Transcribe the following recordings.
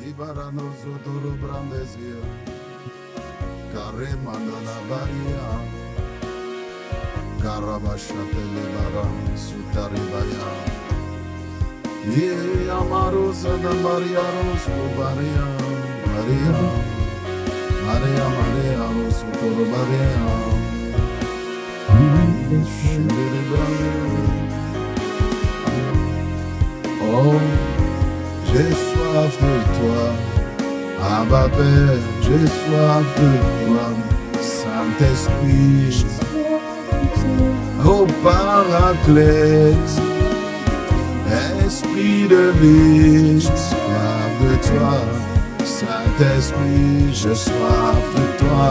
Ibaranozo doro brandezia, Karemanda la baria, Karabashatele baran, Sutaribaya. Ye amarosa da Maria Rosu Maria, Maria, Maria Maria Rosu Toro Maria. Oh, j'ai soif de toi, Abba Père, j'ai soif de toi, Saint-Esprit, oh Paraclète, Esprit de vie, j'ai soif de toi, Saint-Esprit, j'ai soif de toi,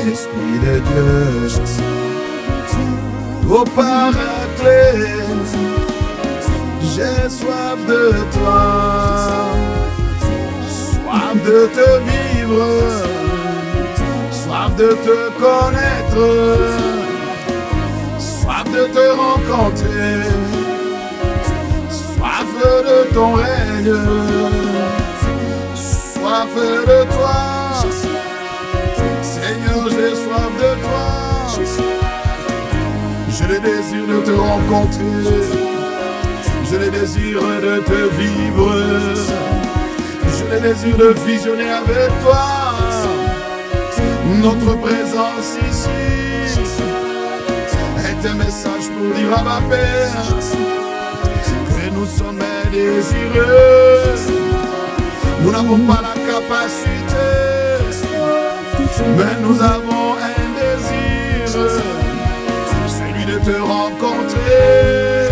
Esprit de Dieu, oh Paraclète, j'ai soif de toi, soif de te vivre, soif de te connaître, soif de te rencontrer, soif de ton règne, soif de toi, Seigneur, j'ai soif de toi, j'ai le désir de te rencontrer. Je le désir de te vivre, je le désir de visionner avec toi notre présence ici est un message pour dire à ma Père que nous sommes désireux. Nous n'avons pas la capacité, mais nous avons un désir, celui de te rencontrer,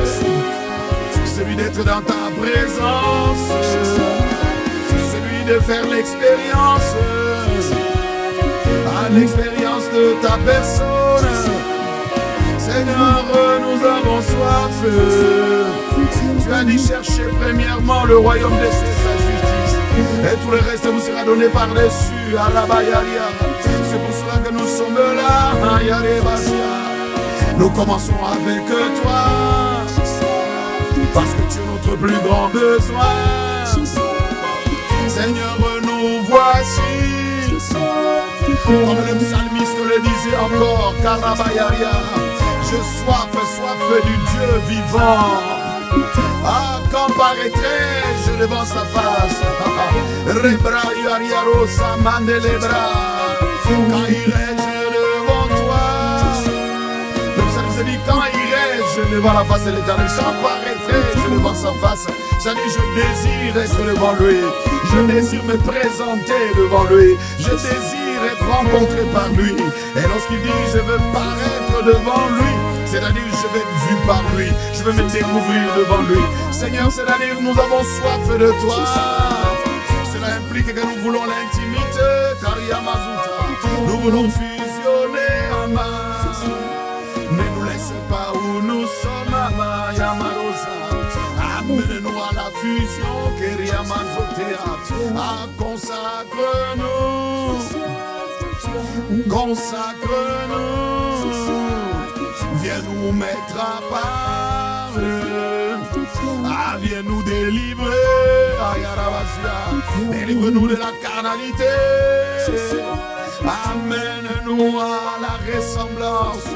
celui d'être dans ta présence, celui de faire l'expérience, l'expérience de ta personne. Seigneur, nous avons soif. Tu as dit chercher premièrement le royaume de sa justice, et tout le reste vous sera donné par-dessus. C'est pour cela que nous sommes là. Nous commençons avec toi, parce que tu es notre plus grand besoin. Seigneur, nous voici. Comme le psalmiste le disait encore, Karabayaria, je soif du Dieu vivant. Ah, quand paraîtrai-je devant sa face? Rebra Yariarosa Mandelebra. Quand irai-je devant toi? Le psalmiste dit, quand irai-je devant la face de l'Éternel? Quand paraîtrai-je devant sa face? Ça dit, je désire être devant lui. Je désire me présenter devant lui. Je désire être rencontré par lui. Et lorsqu'il dit je veux paraître devant lui, c'est-à-dire je vais être vu par lui, je veux me découvrir devant lui. Seigneur, c'est-à-dire nous avons soif de toi. Cela implique que nous voulons l'intimité, car Yamazuta, nous voulons fusionner en masse. Ne nous laisse pas où nous sommes, Yamarosa. Amène-nous à la fusion, Keriamazotea. Consacre-nous, consacre-nous, viens nous mettre à part, viens nous délivrer, délivre-nous de la carnalité, amène-nous à la ressemblance,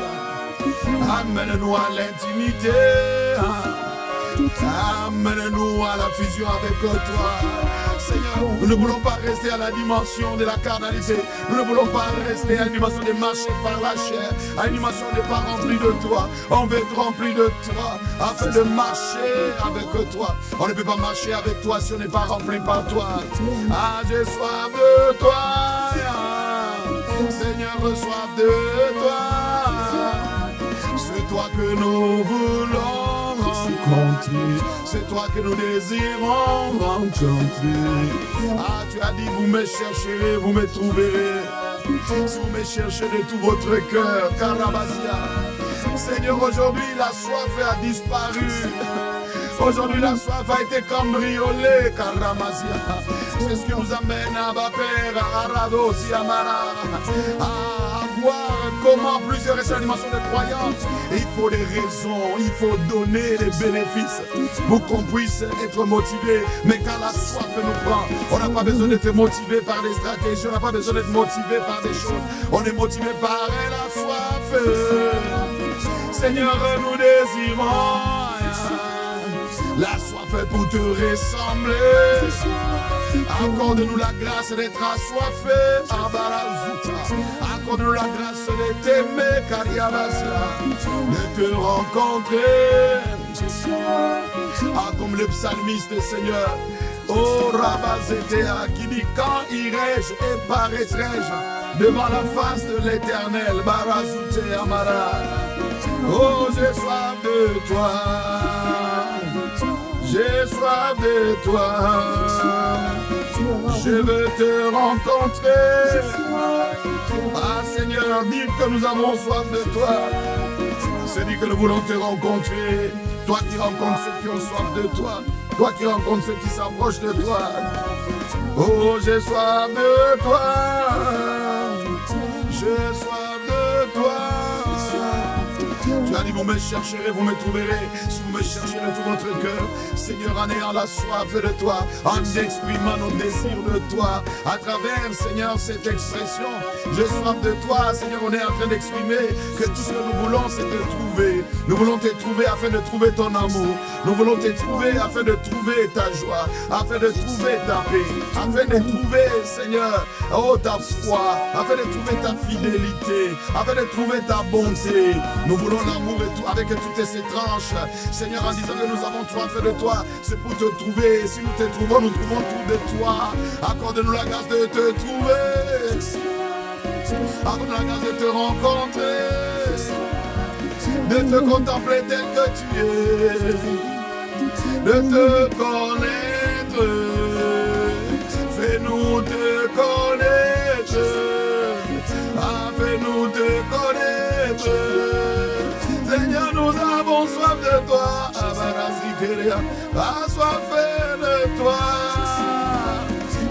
amène-nous à l'intimité, amène-nous à la fusion avec toi. Seigneur, nous ne voulons pas rester à la dimension de la carnalité. Nous ne voulons pas rester à la dimension de marcher par la chair, à une dimension de pas rempli de toi. On veut être rempli de toi afin de marcher avec toi. On ne peut pas marcher avec toi si on n'est pas rempli par toi. Ah, j'ai soif de toi. Seigneur, soif de toi. C'est toi que nous voulons rencontrer. C'est toi que nous désirons rencontrer. Ah, tu as dit, vous me chercherez, vous me trouverez. Si vous me cherchez de tout votre cœur, Karabazia. Seigneur, aujourd'hui, la soif a disparu. Aujourd'hui, la soif a été cambriolée, Karamazia. C'est ce qui nous amène à Bapère, à Arados, à Mara, à voir comment plusieurs est la dimension de croyance. Et il faut les raisons, il faut donner les bénéfices pour qu'on puisse être motivé. Mais quand la soif nous prend, on n'a pas besoin d'être motivé par des stratégies, on n'a pas besoin d'être motivé par des choses. On est motivé par la soif. Seigneur, nous désirons la soif pour te ressembler. Accorde-nous la grâce d'être assoiffés. Accorde-nous la grâce de t'aimer, de te rencontrer. Ah, comme le psalmiste, Seigneur. Oh, Rabazétéa, qui dit quand irai-je et paraîtrai-je devant la face de l'Éternel. Barazouté Amara. Oh, j'ai soif de toi. J'ai soif de toi. Je veux te rencontrer. Ah Seigneur, dis que nous avons soif de toi. C'est dit que nous voulons te rencontrer. Toi qui rencontres ceux qui ont soif de toi. Toi qui rencontres ceux qui s'approchent de toi. Oh, j'ai soif de toi. J'ai soif de toi. Tu as dit, vous me chercherez, vous me trouverez. Si vous me chercherez de tout votre cœur, Seigneur, en ayant la soif de toi, en exprimant nos désirs de toi, à travers, Seigneur, cette expression, j'ai soif de toi, Seigneur, on est en train d'exprimer que tout ce que nous voulons, c'est te trouver. Nous voulons te trouver afin de trouver ton amour. Nous voulons te trouver afin de trouver ta joie, afin de trouver ta paix, afin de trouver, Seigneur, oh, ta foi, afin de trouver ta fidélité, afin de trouver ta bonté. Nous voulons l'amour et tout, avec toutes ces tranches. Seigneur, en disant que nous avons soif de toi, c'est pour te trouver. Et si nous te trouvons, nous trouvons tout de toi. Accorde-nous la grâce de te trouver. Accorde-nous la grâce de te rencontrer, de te contempler tel que tu es, de te connaître. Fais-nous te connaître. Fais-nous te connaître. Seigneur, nous avons soif de toi. Assoiffé de toi.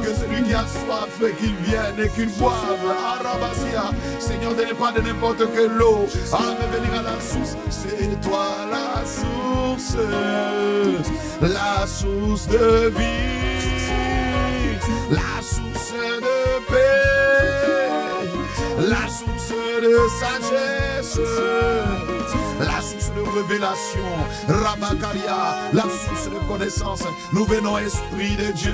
Que celui qui a soif, qu'il vienne et qu'il boive. Arabasia. Seigneur, ne pas de n'importe quelle eau. Mais venir à la source. C'est toi la source de vie, la source de paix, la source de sagesse, la source de révélation, Rabakaria, la source de connaissance. Nous venons, Esprit de Dieu.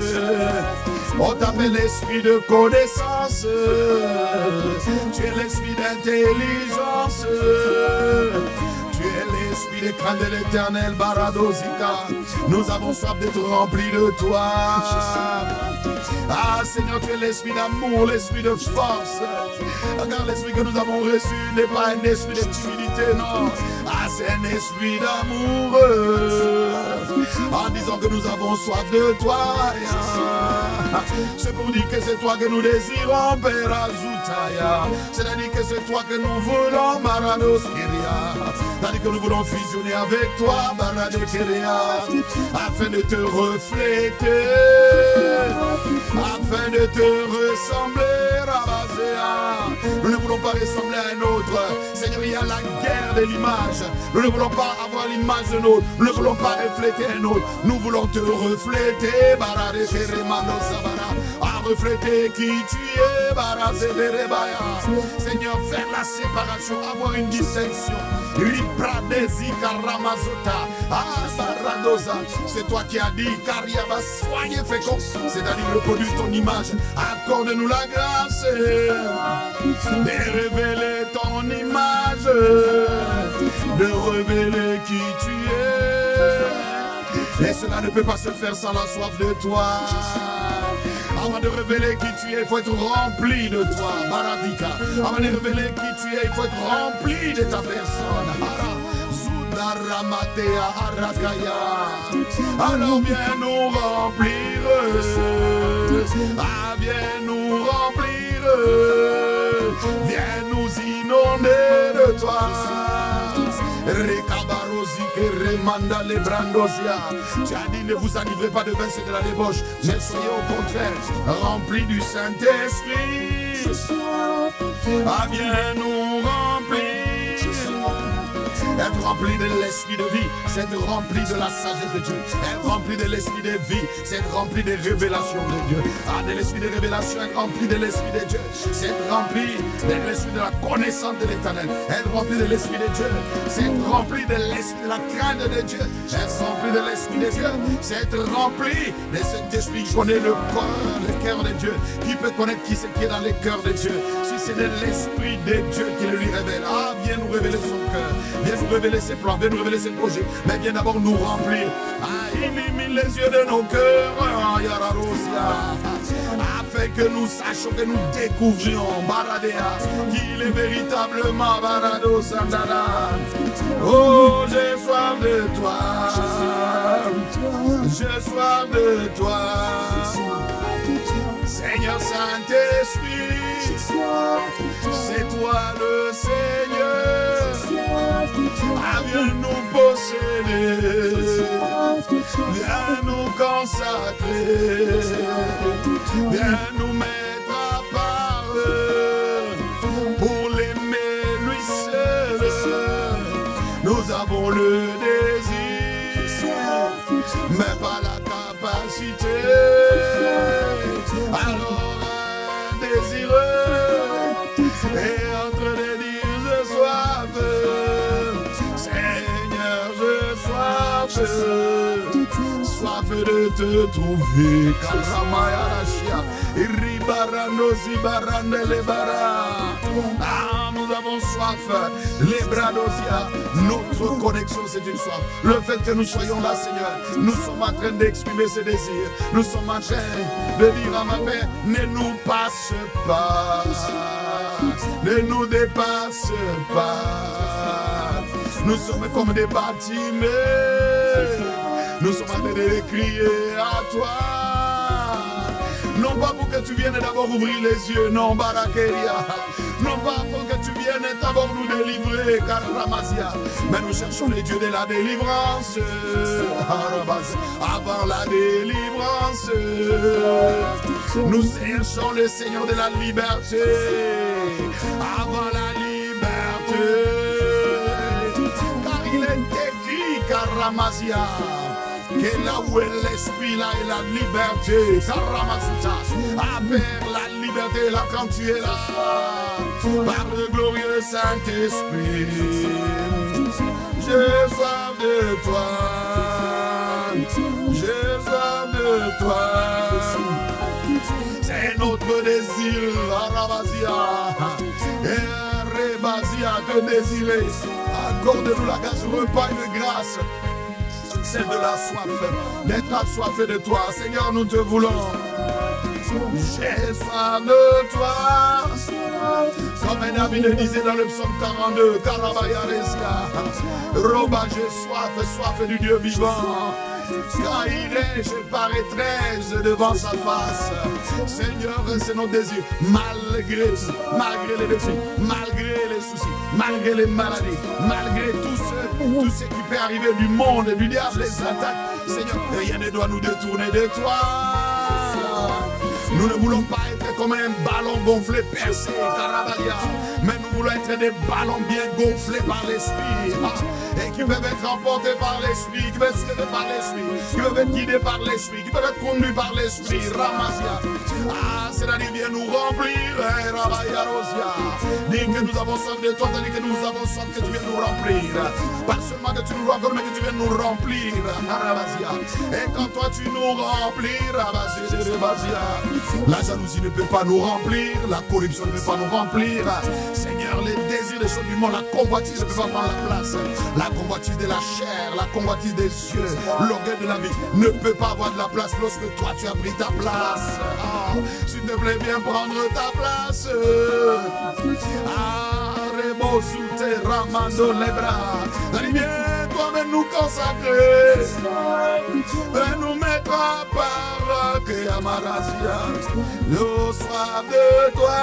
On t'appelle l'esprit de connaissance. Tu es l'esprit d'intelligence. Tu es l'esprit des craintes de l'Éternel, Baradosika. Nous avons soif d'être remplis de toi. Ah Seigneur, tu es l'esprit d'amour, l'esprit de force. Car l'esprit que nous avons reçu n'est pas un esprit de timidité, non. Ah, c'est un esprit d'amour. En disant que nous avons soif de toi. C'est pour dire que c'est toi que nous désirons, Père Azutaya. C'est-à-dire que c'est toi que nous voulons, Maradoskiria. C'est-à-dire que nous voulons fusionner avec toi, Baradekeria, afin de te refléter, afin de te ressembler, Rabazéa. Nous ne voulons pas ressembler à un autre. Seigneur, il y a la guerre de l'image. Nous ne voulons pas avoir l'image d'un autre. Nous ne voulons pas refléter un autre. Nous voulons te refléter, Baradekeremano Sabara. À refléter qui tu es, Barazeberebaya. Seigneur, faire la séparation, avoir une distinction. C'est toi qui as dit, car il va soigner fécond, c'est-à-dire reproduire ton image. Accorde-nous la grâce de révéler ton image, de révéler qui tu es. Et cela ne peut pas se faire sans la soif de toi. Avant de révéler qui tu es, il faut être rempli de toi, Baradika. Avant de révéler qui tu es, il faut être rempli de ta personne. Ramatea Arakaya. Alors viens nous remplir. Ah, viens nous remplir. Viens nous inonder de toi. Ramanda les brandosia. Tu as dit, ne vous enivrez pas de vin, c'est de la débauche, mais soyez au contraire remplis du Saint-Esprit. Ah, viens nous remplir. Être rempli de l'esprit de vie, c'est être rempli de la sagesse de Dieu. Être rempli de l'esprit de vie, c'est être rempli des révélations de Dieu. Ah, de l'esprit de révélation, être rempli de l'esprit de Dieu, c'est être rempli de l'esprit de la connaissance de l'Éternel. Être rempli de l'esprit de Dieu, c'est être rempli de l'esprit de la crainte de Dieu. Être rempli de l'esprit de Dieu, c'est être rempli de cet esprit qui connaît le cœur de Dieu. Qui peut connaître qui c'est qui est dans le cœur de Dieu? Si c'est de l'esprit de Dieu qui le lui révèle. Ah, viens nous révéler son cœur. Viens nous révéler ses plans, viens nous révéler ses projets, mais viens d'abord nous remplir. Ah, illumine les yeux de nos cœurs, afin que nous sachions, que nous découvrions Baradea, qu'il est véritablement Barado Sandala. Oh, j'ai soif de toi, j'ai soif de toi, Seigneur Saint-Esprit, c'est toi le Seigneur. Ah, viens nous posséder, viens nous consacrer, viens nous mettre à part pour l'aimer lui seul. Nous avons le désir, mais pas la capacité. Alors un désireux est en train de dire je soif. Seigneur, je soif de te trouver. Ah, nous avons soif. Les bradosia, notre connexion, c'est une soif. Le fait que nous soyons là, Seigneur, nous sommes en train d'exprimer ce désir. Nous sommes en train de dire à ma mère, ne nous passe pas, ne nous dépasse pas. Nous sommes comme des bâtiments. Nous sommes en train de crier à toi. Non pas pour que tu viennes d'abord ouvrir les yeux, non, Barakeria. Non pas pour que tu viennes d'abord nous délivrer, Karamasia. Mais nous cherchons les dieux de la délivrance. Avant la délivrance, nous cherchons le Seigneur de la liberté. Avant la liberté. Car il est écrit, Karamasia, que là où est l'esprit, là est la liberté. Karamasuta. Appelle la liberté là quand tu es là. Par le glorieux Saint-Esprit. J'ai soif de toi. J'ai soif de toi. C'est notre désir. Arabazia. Et Rebazia de désirer. Accorde-nous la grâce, repas de grâce. C'est de la soif, d'être assoiffé de toi. Seigneur, nous te voulons. J'ai soif de toi. Comme David le disait dans le psaume 42, Karabayaresia. Roba, j'ai soif, soif du Dieu vivant. Quand irai, je paraîtrai devant sa face. Seigneur, c'est notre désir. Malgré les défis, malgré les soucis, malgré les maladies, malgré tout ce qui peut arriver du monde, du diable, les attaques. Seigneur, rien ne doit nous détourner de toi. Nous ne voulons pas être comme un ballon gonflé, percé, Carabalia, mais nous voulons être des ballons bien gonflés par l'esprit. Et qui peuvent être emportés par l'esprit, qui peuvent être guidés par l'esprit, qui peuvent être guidés par l'esprit, qui peuvent être conduits par l'esprit. Ramasia. Ah, c'est-à-dire viens nous remplir, Rabaya Rosia. Dis que nous avons soif de toi, tandis que nous avons soif que tu viennes nous remplir. Pas seulement que tu nous remplis, mais que tu viennes nous remplir, Ramasia. Et quand toi tu nous remplis, Ramasia, la jalousie ne peut pas nous remplir, la corruption ne peut pas nous remplir. Seigneur, les désirs des choses du monde, la convoitise ne peut pas prendre la place. La convoitise de la chair, la convoitise des yeux, l'orgueil de la vie ne peut pas avoir de la place lorsque toi tu as pris ta place. Ah, s'il te plaît, viens prendre ta place. Ah, Rebo Soute Ramando les bras. Allez, viens toi-même nous consacrer. Viens nous mettre à part que Amarasia. Nous soif de toi.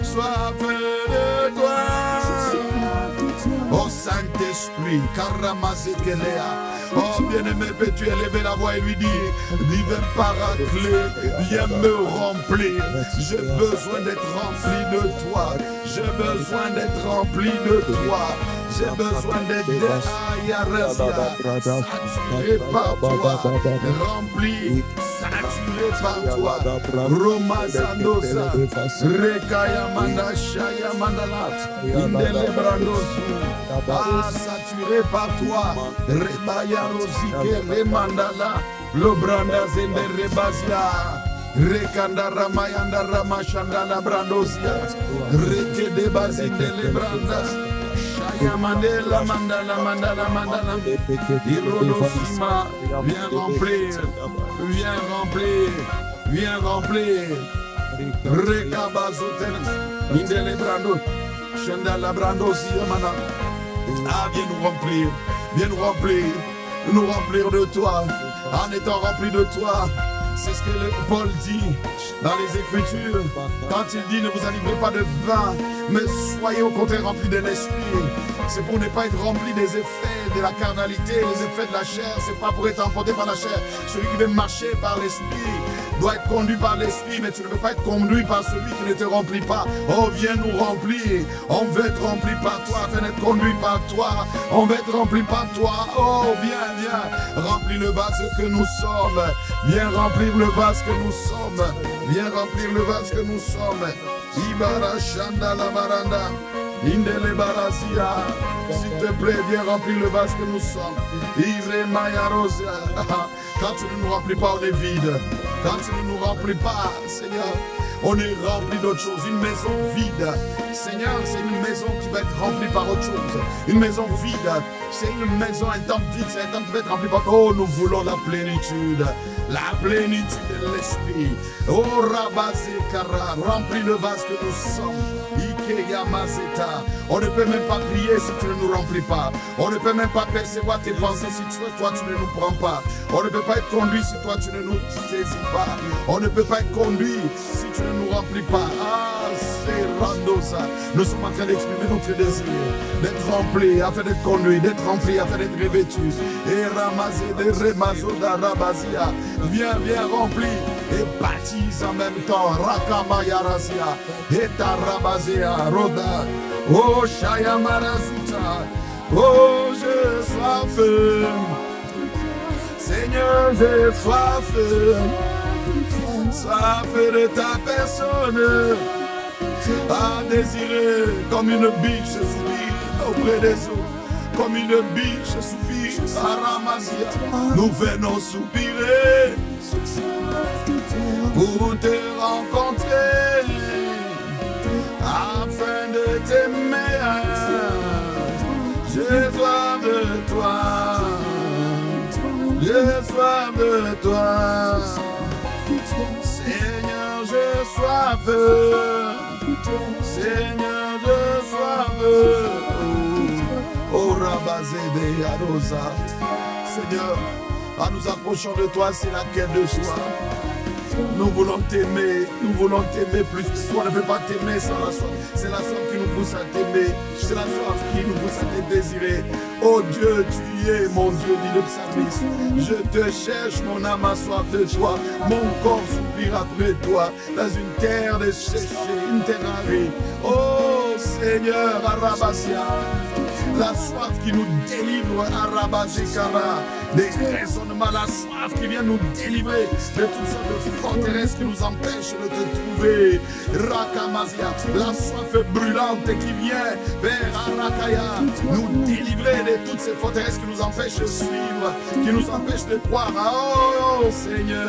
Soif de toi. Oh Saint-Esprit, Karamazekelea. Oh bien-aimé, peux-tu élever la voix et lui dire, divin paraclet, viens me remplir. J'ai besoin d'être rempli de toi. J'ai besoin d'être rempli de toi. J'ai besoin d'être saturé par toi, rempli, saturé par toi. Roma Zandosa, Rekaya Mandashaya Mandalat, Indele Brandosu, saturé par toi. Rebaya Rosike, Remandala, Lobranda Zende Rebazia. Rekanda Ramayanda Ramashandala Brandosia, Reke de Bazinde Lebrandas. Mandela, mandala, mandala, mandala. Irodosima, viens remplir, viens remplir, viens remplir. Rekabazoten, Indele Brando, Chandala Brando, Siamana. Ah, viens nous remplir de toi, en étant remplis de toi. C'est ce que Paul dit dans les Écritures, quand il dit ne vous enivrez pas de vin, mais soyez au contraire remplis de l'Esprit. C'est pour ne pas être rempli des effets de la carnalité, les effets de la chair. C'est pas pour être emporté par la chair. Celui qui veut marcher par l'Esprit doit être conduit par l'Esprit, mais tu ne peux pas être conduit par celui qui ne te remplit pas. Oh, viens nous remplir. On veut être rempli par toi, afin d'être conduit par toi. On veut être rempli par toi. Oh, viens, remplis le vase que nous sommes. Viens remplir le vase que nous sommes. Viens remplir le vase que nous sommes. Ibara Shanda la Baranda. Indele Barazia. S'il te plaît, viens remplir le vase que nous sommes. Ivre Maya Rosa. Quand tu ne nous remplis pas, on est vide. Quand tu ne nous remplis pas, Seigneur, on est rempli d'autre chose. Une maison vide, Seigneur, c'est une maison qui va être remplie par autre chose. Une maison vide, c'est une maison, un temple vide, c'est un temple qui va être rempli par... Oh, nous voulons la plénitude de l'Esprit. Oh, Rabazé Kara, remplis le vase que nous sommes. On ne peut même pas prier si tu ne nous remplis pas. On ne peut même pas percevoir tes pensées si toi tu ne nous prends pas. On ne peut pas être conduit si toi tu ne nous saisis pas. On ne peut pas être conduit si tu ne nous remplis pas. Ah, c'est Randosa. Nous sommes en train d'exprimer notre désir d'être remplis afin d'être conduit, d'être rempli afin d'être revêtu. Et ramasser des remazo d'Arabazia. Viens rempli et baptise en même temps. Rakamayarasia et Tarabazia Roda. Oh Shayamarazuta. Oh, j'ai soif. Seigneur, j'ai soif. Soif de ta personne. À désirer comme une biche soupire auprès des eaux. Comme une biche soupire à Ramazia. Nous venons soupirer pour te rencontrer afin de t'aimer. J'ai soif de toi. J'ai soif de toi. Seigneur, j'ai soif. Seigneur, j'ai soif. Oh, Rabazé de Arosa. Seigneur, en nous approchant de toi, c'est la quête de joie. Nous voulons t'aimer plus. On ne peut pas t'aimer sans la soif. C'est la soif qui nous pousse à t'aimer. C'est la soif qui nous pousse à te désirer. Oh Dieu, tu es mon Dieu, dit le psalmiste. Je te cherche, mon âme a soif de toi. Mon corps soupire après toi. Dans une terre desséchée, une terre aride. Oh Seigneur, Arabasia. La soif qui nous délivre, Arabazekara, des raisonnements, la soif qui vient nous délivrer de toutes sortes de forteresses qui nous empêchent de te trouver. Rakamazia, la soif brûlante qui vient vers Arakaya, nous délivrer de toutes ces forteresses qui nous empêchent de suivre, qui nous empêchent de croire. Oh Seigneur,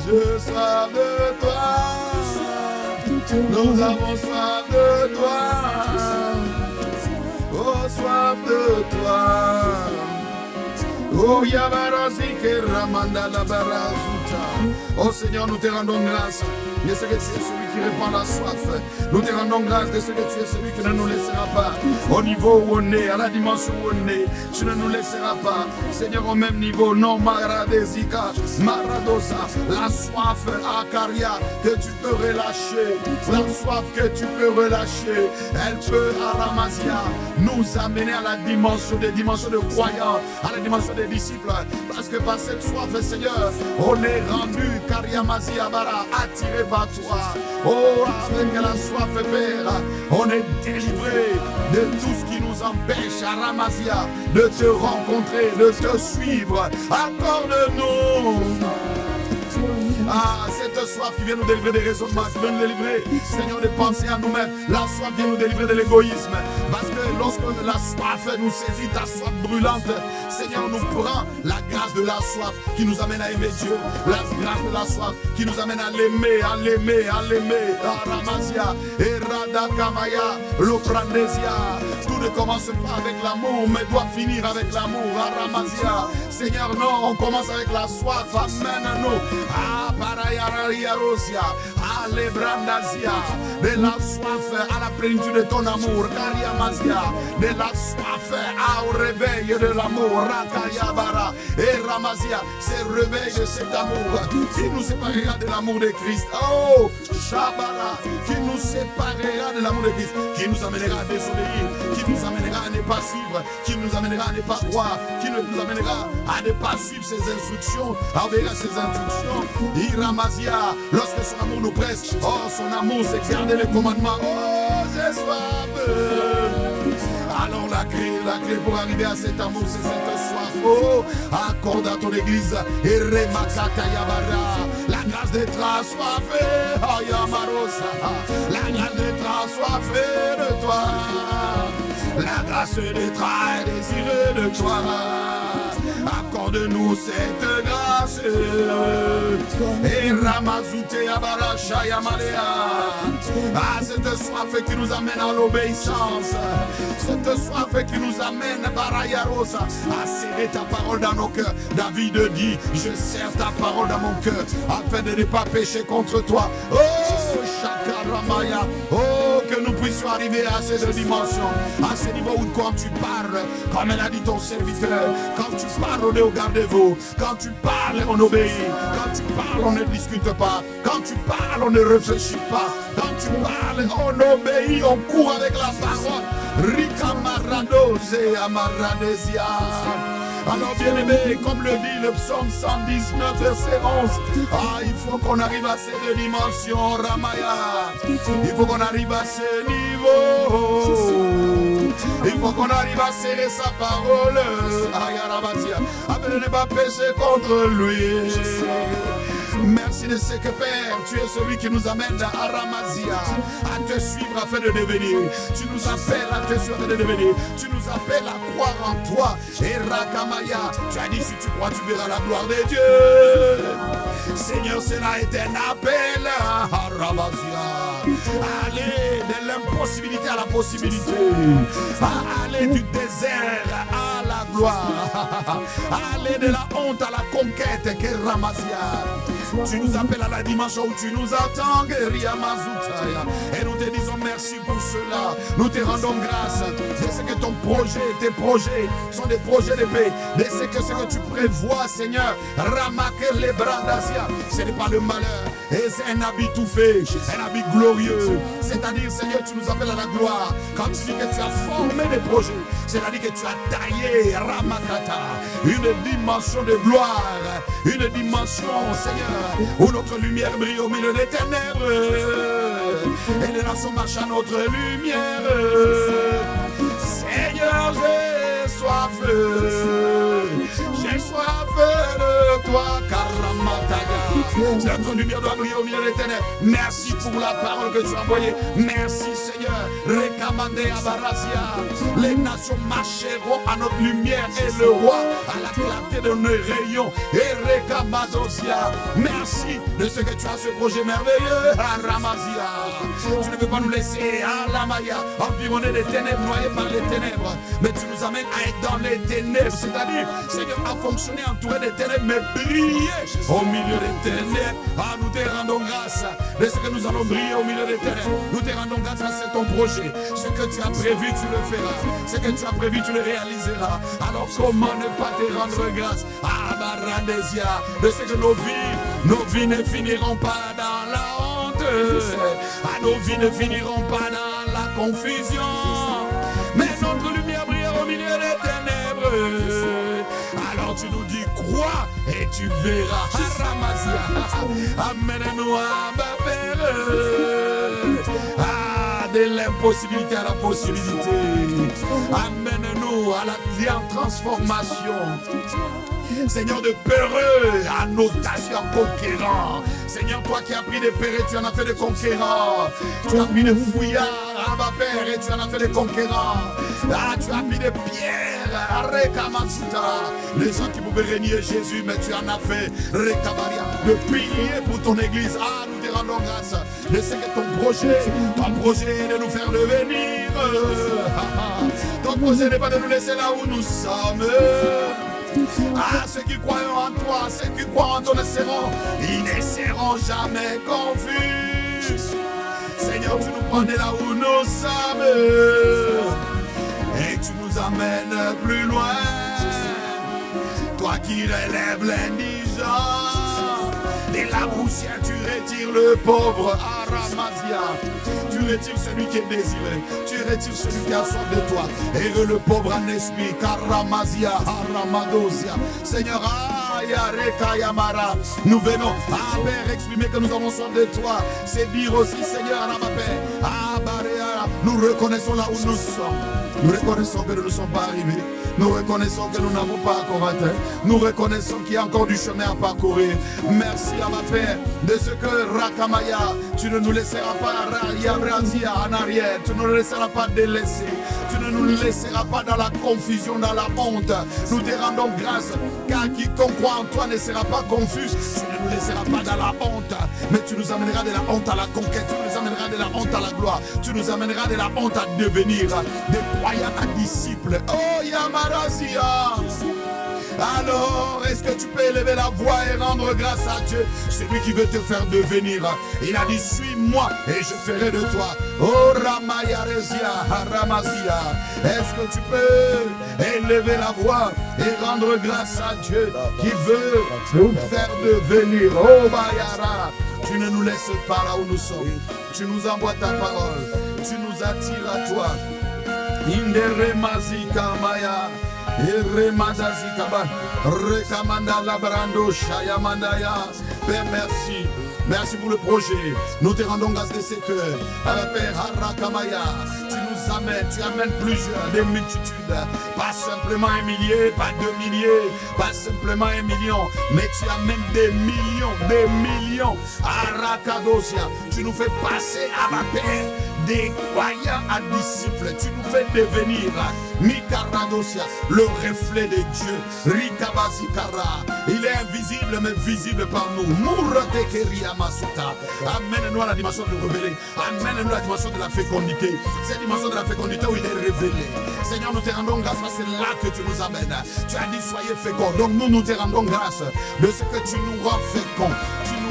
je soif de toi, nous avons soif de toi. Oh, soif de toi. Oh, Yabarazike Ramanda la Barazuta. Oh Seigneur, nous te rendons grâce de ce que tu es celui qui répand la soif. Nous te rendons grâce de ce que tu es celui qui ne nous laissera pas au niveau où on est, à la dimension où on est. Tu ne nous laisseras pas, Seigneur, au même niveau. Non, Maradezika, Maradosa, la soif Akaria que tu peux relâcher, la soif que tu peux relâcher, elle peut à Ramazia nous amener à la dimension des dimensions de croyants, à la dimension des disciples. Parce que par cette soif, Seigneur, on est rendu Kariamazia Bara, attiré par toi. Oh, avec la soif, Père, on est délivré de tout ce qui nous empêche à Ramazia de te rencontrer, de te suivre. Accorde-nous. Ah, cette soif qui vient nous délivrer des raisonnements, qui vient nous délivrer, Seigneur, de penser à nous-mêmes. La soif vient nous délivrer de l'égoïsme. Parce que lorsque la soif nous saisit, ta soif brûlante, Seigneur, nous prend la grâce de la soif qui nous amène à aimer Dieu. La grâce de la soif qui nous amène à l'aimer, à l'aimer, à l'aimer. Ramazia, Erada Kamaya, Lofrandesia. Tout ne commence pas avec l'amour, mais doit finir avec l'amour. Ramazia. Seigneur, non, on commence avec la soif. Amène-nous. Ah, Parayararia Rosia, Alebrandazia, de la soif à la plénitude de ton amour, Kariamazia, de la soif au réveil de l'amour, Rakayabara, et Ramazia, c'est le réveil de cet amour qui nous séparera de l'amour de Christ. Oh, Shabara, qui nous séparera de l'amour de Christ, qui nous amènera à désobéir, qui nous amènera à ne pas suivre, qui nous amènera à ne pas croire, qui nous amènera à ne pas suivre ses instructions, à obéir à ses instructions. Iramazia, lorsque son amour nous presse, oh, son amour c'est garder les commandements. Oh, j'ai soif. Alors la clé pour arriver à cet amour, c'est cette soif. Oh, accorde à ton église, la grâce d'être assoiffé, la grâce d'être assoiffé de toi, la grâce d'être désiré de toi. Accorde-nous cette grâce. Et Ramazute Abarasha Yamalea. Ah, cette soif qui nous amène à l'obéissance. Cette soif qui nous amène, Barayarosa, à serrer ta parole dans nos cœurs. David dit, je serre ta parole dans mon cœur, afin de ne pas pécher contre toi. Oh, Shakaramaya. Oh, que nous puissions arriver à cette dimension, à ce niveau où quand tu parles, comme elle a dit ton serviteur, quand tu parles, on est au garde-vous. Quand tu parles, on obéit. Quand tu parles, on ne discute pas. Quand tu parles, on ne réfléchit pas. Quand tu parles, on obéit, on court avec la parole. Rika Maradose Amaradesia. Alors bien aimé, comme le dit le psaume 119, verset 11, ah, il faut qu'on arrive à cette dimension, Ramaya. Il faut qu'on arrive à ce niveau. Il faut qu'on arrive à serrer sa parole, afin de ne pas pécher contre lui. Merci de ce que Père, tu es celui qui nous amène à Ramazia, à te suivre afin de devenir. Tu nous appelles à te suivre afin de devenir. Tu nous appelles à croire en toi. Et Rakamaya, tu as dit si tu crois, tu verras la gloire de Dieu. Seigneur, cela est un appel à Ramazia. Allez de l'impossibilité à la possibilité. Allez du désert à la gloire. Allez de la honte à la conquête que Ramazia. Tu nous appelles à la dimension où tu nous attends, Guéria Mazutaya. Et nous te disons merci pour cela. Nous te rendons grâce. Je sais que ton projet, tes projets sont des projets de paix. Je sais que ce que tu prévois, Seigneur, Ramaker les Brandasia, ce n'est pas le malheur. Et c'est un habit tout fait, un habit glorieux. C'est-à-dire, Seigneur, tu nous appelles à la gloire. Quand tu dis que tu as formé des projets, c'est-à-dire que tu as taillé Ramakata, une dimension de gloire, une dimension, Seigneur, où notre lumière brille au milieu des ténèbres. Et les nations marchent à notre lumière. Seigneur, j'ai soif de toi, Karamataya. Notre lumière doit briller au milieu des ténèbres. Merci pour la parole que tu as envoyée. Merci Seigneur. Les nations marcheront à notre lumière et le roi à la clarté de nos rayons. Merci de ce que tu as ce projet merveilleux. Tu ne veux pas nous laisser environner des ténèbres, noyés par les ténèbres, mais tu nous amènes à être dans les ténèbres, c'est-à-dire Seigneur à fonctionner entouré des ténèbres, mais briller au milieu des ténèbres. Nous te rendons grâce de ce que nous allons briller au milieu des ténèbres. Nous te rendons grâce à c'est ton projet. Ce que tu as prévu, tu le feras. Ce que tu as prévu, tu le réaliseras. Alors comment ne pas te rendre grâce de ce que nos vies ne finiront pas dans la honte. Nos vies ne finiront pas dans la confusion. Mais notre lumière brillera au milieu des ténèbres. Alors tu nous dis crois et tu verras. Amène-nous à de l'impossibilité à la possibilité. Amène-nous à la transformation. Seigneur, de peureux à notation conquérant. Seigneur, toi qui as pris des peureux, tu en as fait des conquérants. Tu as pris des fouillards, ma Père, et tu en as fait des conquérants. Tu as pris des pierres, les gens qui pouvaient régner Jésus, mais tu en as fait de prier pour ton église. Nous te rendons grâce. Je sais que ton projet est de nous faire devenir. Ton projet n'est pas de nous laisser là où nous sommes. Ceux qui croient en toi, ceux qui croient en ton espérance, ils ne seront jamais confus. Seigneur, tu nous prends de là où nous sommes et tu nous amènes plus loin. Toi qui relèves l'indigent, de la poussière tu retires le pauvre. Tu retires celui qui est désiré, tu retires celui qui a soif de toi, et le pauvre en esprit. Seigneur, nous venons à Père exprimer que nous avons soif de toi. C'est dire aussi Seigneur à ma Père, nous reconnaissons là où nous sommes. Nous reconnaissons que nous ne sommes pas arrivés. Nous reconnaissons que nous n'avons pas encore atteint. Nous reconnaissons qu'il y a encore du chemin à parcourir. Merci à ma Père de ce que Rakamaya, tu ne nous laisseras pas en arrière. Tu ne nous laisseras pas délaisser. Tu ne nous laisseras pas dans la confusion, dans la honte. Nous te rendons grâce, car quiconque croit en toi ne sera pas confus. Tu ne nous laisseras pas dans la honte, mais tu nous amèneras de la honte à la conquête. Tu nous amèneras de la honte à la gloire. Tu nous amèneras de la honte à devenir des croyants à disciples. Oh Yamarazia. Alors, est-ce que tu peux élever la voix et rendre grâce à Dieu? Celui qui veut te faire devenir. Il a dit, suis-moi et je ferai de toi. Oh Ramayarezia, Ramazia. Est-ce que tu peux élever la voix et rendre grâce à Dieu qui veut nous faire devenir? Oh Bayara. Tu ne nous laisses pas là où nous sommes. Tu nous envoies ta parole. Tu nous attires à toi. Inderemazika Maya. Père, merci. Merci pour le projet. Nous te rendons grâce de ce que, Père Harakamaya, tu nous amènes, tu amènes plusieurs, des multitudes. Pas simplement un millier, pas 2 milliers, pas simplement 1 million, mais tu amènes des millions. Harakadosia, tu nous fais passer à ma Père des croyants à disciples. Tu nous fais devenir Mikaradosia, le reflet de Dieu. Rikabazikara. Il est invisible mais visible par nous. Muratekeria Masuta. Amène-nous à la dimension de le révéler. Amène-nous à la dimension de la fécondité. Cette dimension de la fécondité où il est révélé. Seigneur, nous te rendons grâce parce que c'est là que tu nous amènes. Tu as dit soyez féconds. Donc nous te rendons grâce de ce que tu nous rends féconds.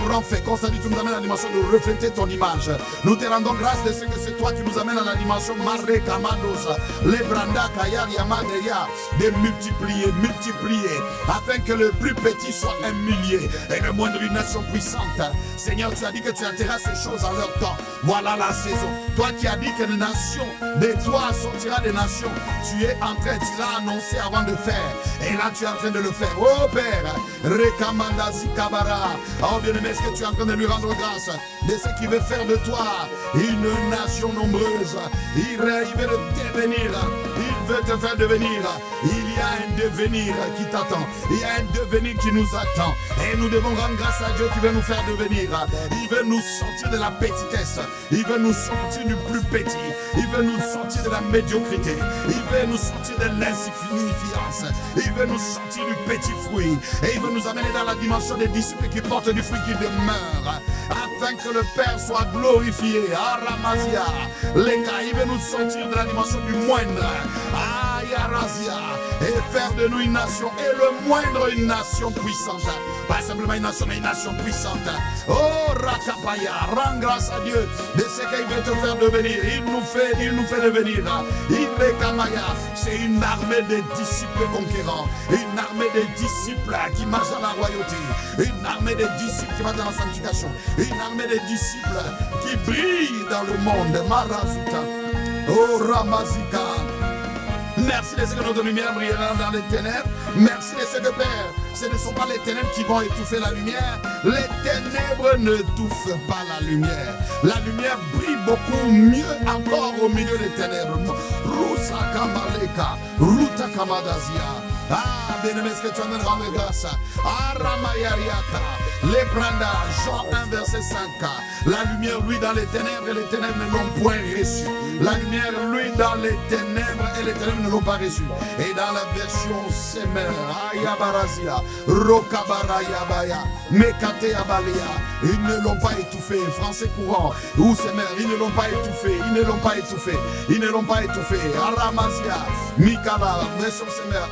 Rend fécond, c'est-à-dire tu nous amènes à la dimension de refléter ton image. Nous te rendons grâce de ce que c'est toi qui nous amènes à la dimension Marre Kamados, Lebranda Kayar Yamadeya, de multiplier, afin que le plus petit soit un millier et le moindre une nation puissante. Seigneur, tu as dit que tu enterras ces choses en leur temps. Voilà la saison. Toi qui as dit que les nations, de toi sortira des nations. Tu es en train, tu l'as annoncé avant de faire. Et là tu es en train de le faire. Oh Père, Rekamanda Zikabara. Oh bien-aimé, est-ce que tu es en train de lui rendre grâce de ce qu'il veut faire de toi une nation nombreuse? Il veut devenir, il veut te faire devenir. Il y a un devenir qui t'attend. Il y a un devenir qui nous attend. Et nous devons rendre grâce à Dieu qui veut nous faire devenir. Il veut nous sortir de la petitesse. Il veut nous sortir du plus petit. Il veut nous sortir de la médiocrité. Il veut nous sortir de l'insignifiance. Il veut nous sortir du petit fruit. Et il veut nous amener dans la dimension des disciples qui portent du fruit qui demeure. Afin que le Père soit glorifié. Aramazia. Il veut nous sortir de la dimension du moindre. Ayarazia. Et faire de nous une nation. Et le moindre, une nation puissante. Pas simplement une nation, mais une nation puissante. Oh, Rakapaya. Rends grâce à Dieu de ce qu'il veut te faire devenir. Il nous fait devenir. C'est une armée de disciples conquérants. Une armée de disciples qui marchent dans la royauté. Une armée de disciples qui marchent dans la sanctification. Une armée de disciples qui brillent dans le monde. Marazuta. Oh, Ramazika. Merci de ce que notre lumière brillera dans les ténèbres. Merci de ce que, Père, ce ne sont pas les ténèbres qui vont étouffer la lumière. Les ténèbres n'étouffent pas la lumière. La lumière brille beaucoup mieux encore au milieu des ténèbres. Rusa Kamaleka, Ruta Kamadazia. Ah, bien-aimé, est-ce que tu en as rendre grâce? Aramayariaka, les Branda, Jean 1, verset 5. La lumière, lui, dans les ténèbres, et les ténèbres ne l'ont point reçu. La lumière, lui, dans les ténèbres, et les ténèbres ne l'ont pas reçu. Et dans la version Semer, Ayabarazia, Rokabarayabaya, Mekate Abalia, ils ne l'ont pas étouffé. Français courant, ou Semer, ils ne l'ont pas étouffé. Ils ne l'ont pas étouffé. Ils ne l'ont pas étouffé. Aramazia, Mikala, version Semer,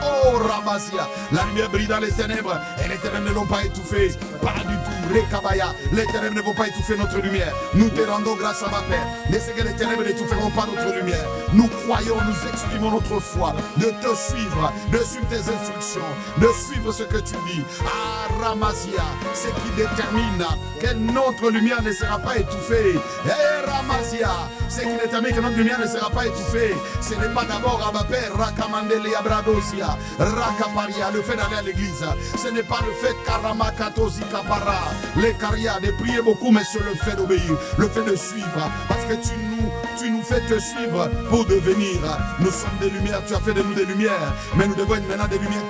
oh Ramazia, la lumière brille dans les ténèbres, et les ténèbres ne l'ont pas étouffé. Pas du tout, Rekabaya, les ténèbres ne vont pas étouffer notre lumière. Nous te rendons grâce à ma Père. Mais c'est que les ténèbres n'étoufferont pas notre lumière. Nous croyons, nous exprimons notre foi de te suivre, de suivre tes instructions, de suivre ce que tu dis. Ah, Ramazia, c'est qui détermine que notre lumière ne sera pas étouffée. Eh, Ramazia, c'est qui détermine que notre lumière ne sera pas étouffée. Ce n'est pas d'abord à ma Père, Rakamandele Abradosia, Rakaparia, le fait d'aller à l'église. Ce n'est pas le fait Karamakatosi Kapara, les Karia, de prier beaucoup, mais c'est le fait d'obéir, le fait de suivre. Parce que tu nous fais te suivre pour devenir. Nous sommes des lumières, tu as fait de nous des lumières, mais nous devons être maintenant des lumières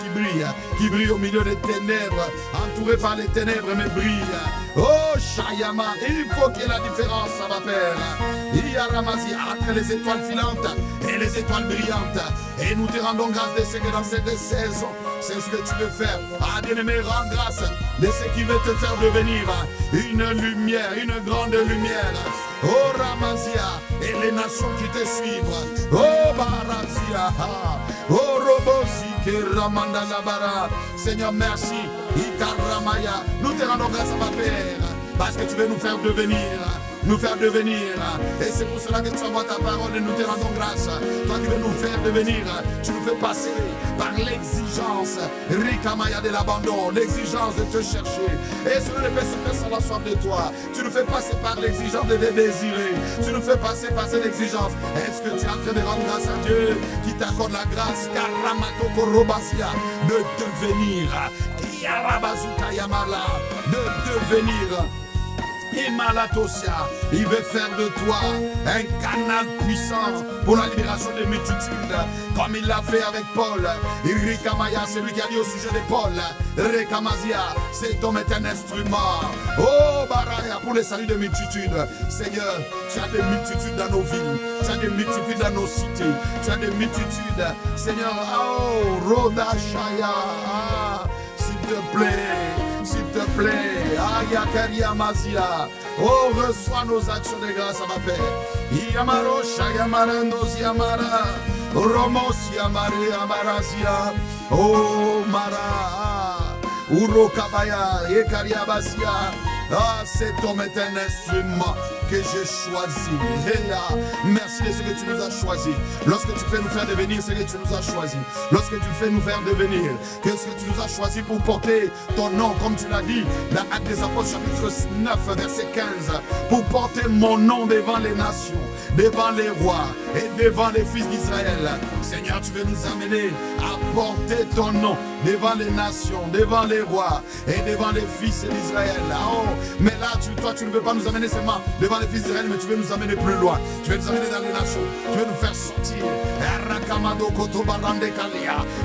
qui brillent au milieu des ténèbres, entourés par les ténèbres, mais brillent. Oh, Shayama, il faut qu'il y ait la différence, ça va Père. Il y a Ramazi entre les étoiles filantes et les étoiles brillantes. Et nous te rendons grâce de ce que dans cette saison, c'est ce que tu veux faire. Ah, bien-aimé, rends grâce de ce qui veut te faire devenir une lumière, une grande lumière. Oh, Ramazia, et les nations qui te suivent. Oh, Barazia, oh, Robosi, Ramanda Labara. Seigneur, merci. Ikaramaya, nous te rendons grâce à ma Père, parce que tu veux nous faire devenir. Et c'est pour cela que tu envoies ta parole et nous te rendons grâce. Toi qui veux nous faire devenir, tu nous fais passer par l'exigence, Rikamaya, de l'abandon, l'exigence de te chercher. Et selon les personnes qui sont la soif de toi, tu nous fais passer par l'exigence de te désirer. Tu nous fais passer par cette exigence. Est-ce que tu es en train de rendre grâce à Dieu qui t'accorde la grâce, Karamatoko Robasia, de devenir, Kiarabazuta Yamala, de devenir. Imalatosia, il veut faire de toi un canal puissant pour la libération des multitudes, comme il l'a fait avec Paul. Irikamaya, c'est lui qui a dit au sujet de Paul, Rekamazia, cet homme est un instrument. Oh Baraya, pour le salut des multitudes. Seigneur, tu as des multitudes dans nos villes, tu as des multitudes dans nos cités, tu as des multitudes. Seigneur, oh Rodashaya, s'il te plaît. S'il te plaît, Ayakaria Mazia, oh, reçois nos actions de grâce à ma Père. Yamaro, Shayamarando, Yamara, Romos, Yamare, Amarazia, oh, Mara, Urokabaya, Ekaria Basia. Ah, cet homme est un instrument que j'ai choisi. Merci de ce que tu nous as choisi. Lorsque tu fais nous faire devenir ce que tu nous as choisi. Lorsque tu fais nous faire devenir qu'est-ce que tu nous as choisi pour porter ton nom, comme tu l'as dit dans Actes des Apôtres chapitre 9 verset 15, pour porter mon nom devant les nations, devant les rois et devant les fils d'Israël. Seigneur, tu veux nous amener à porter ton nom devant les nations, devant les rois et devant les fils d'Israël. Oh, Mais là, toi, tu ne veux pas nous amener seulement devant les fils d'Israël, mais tu veux nous amener plus loin. Tu veux nous amener dans les nations. Tu veux nous faire sortir.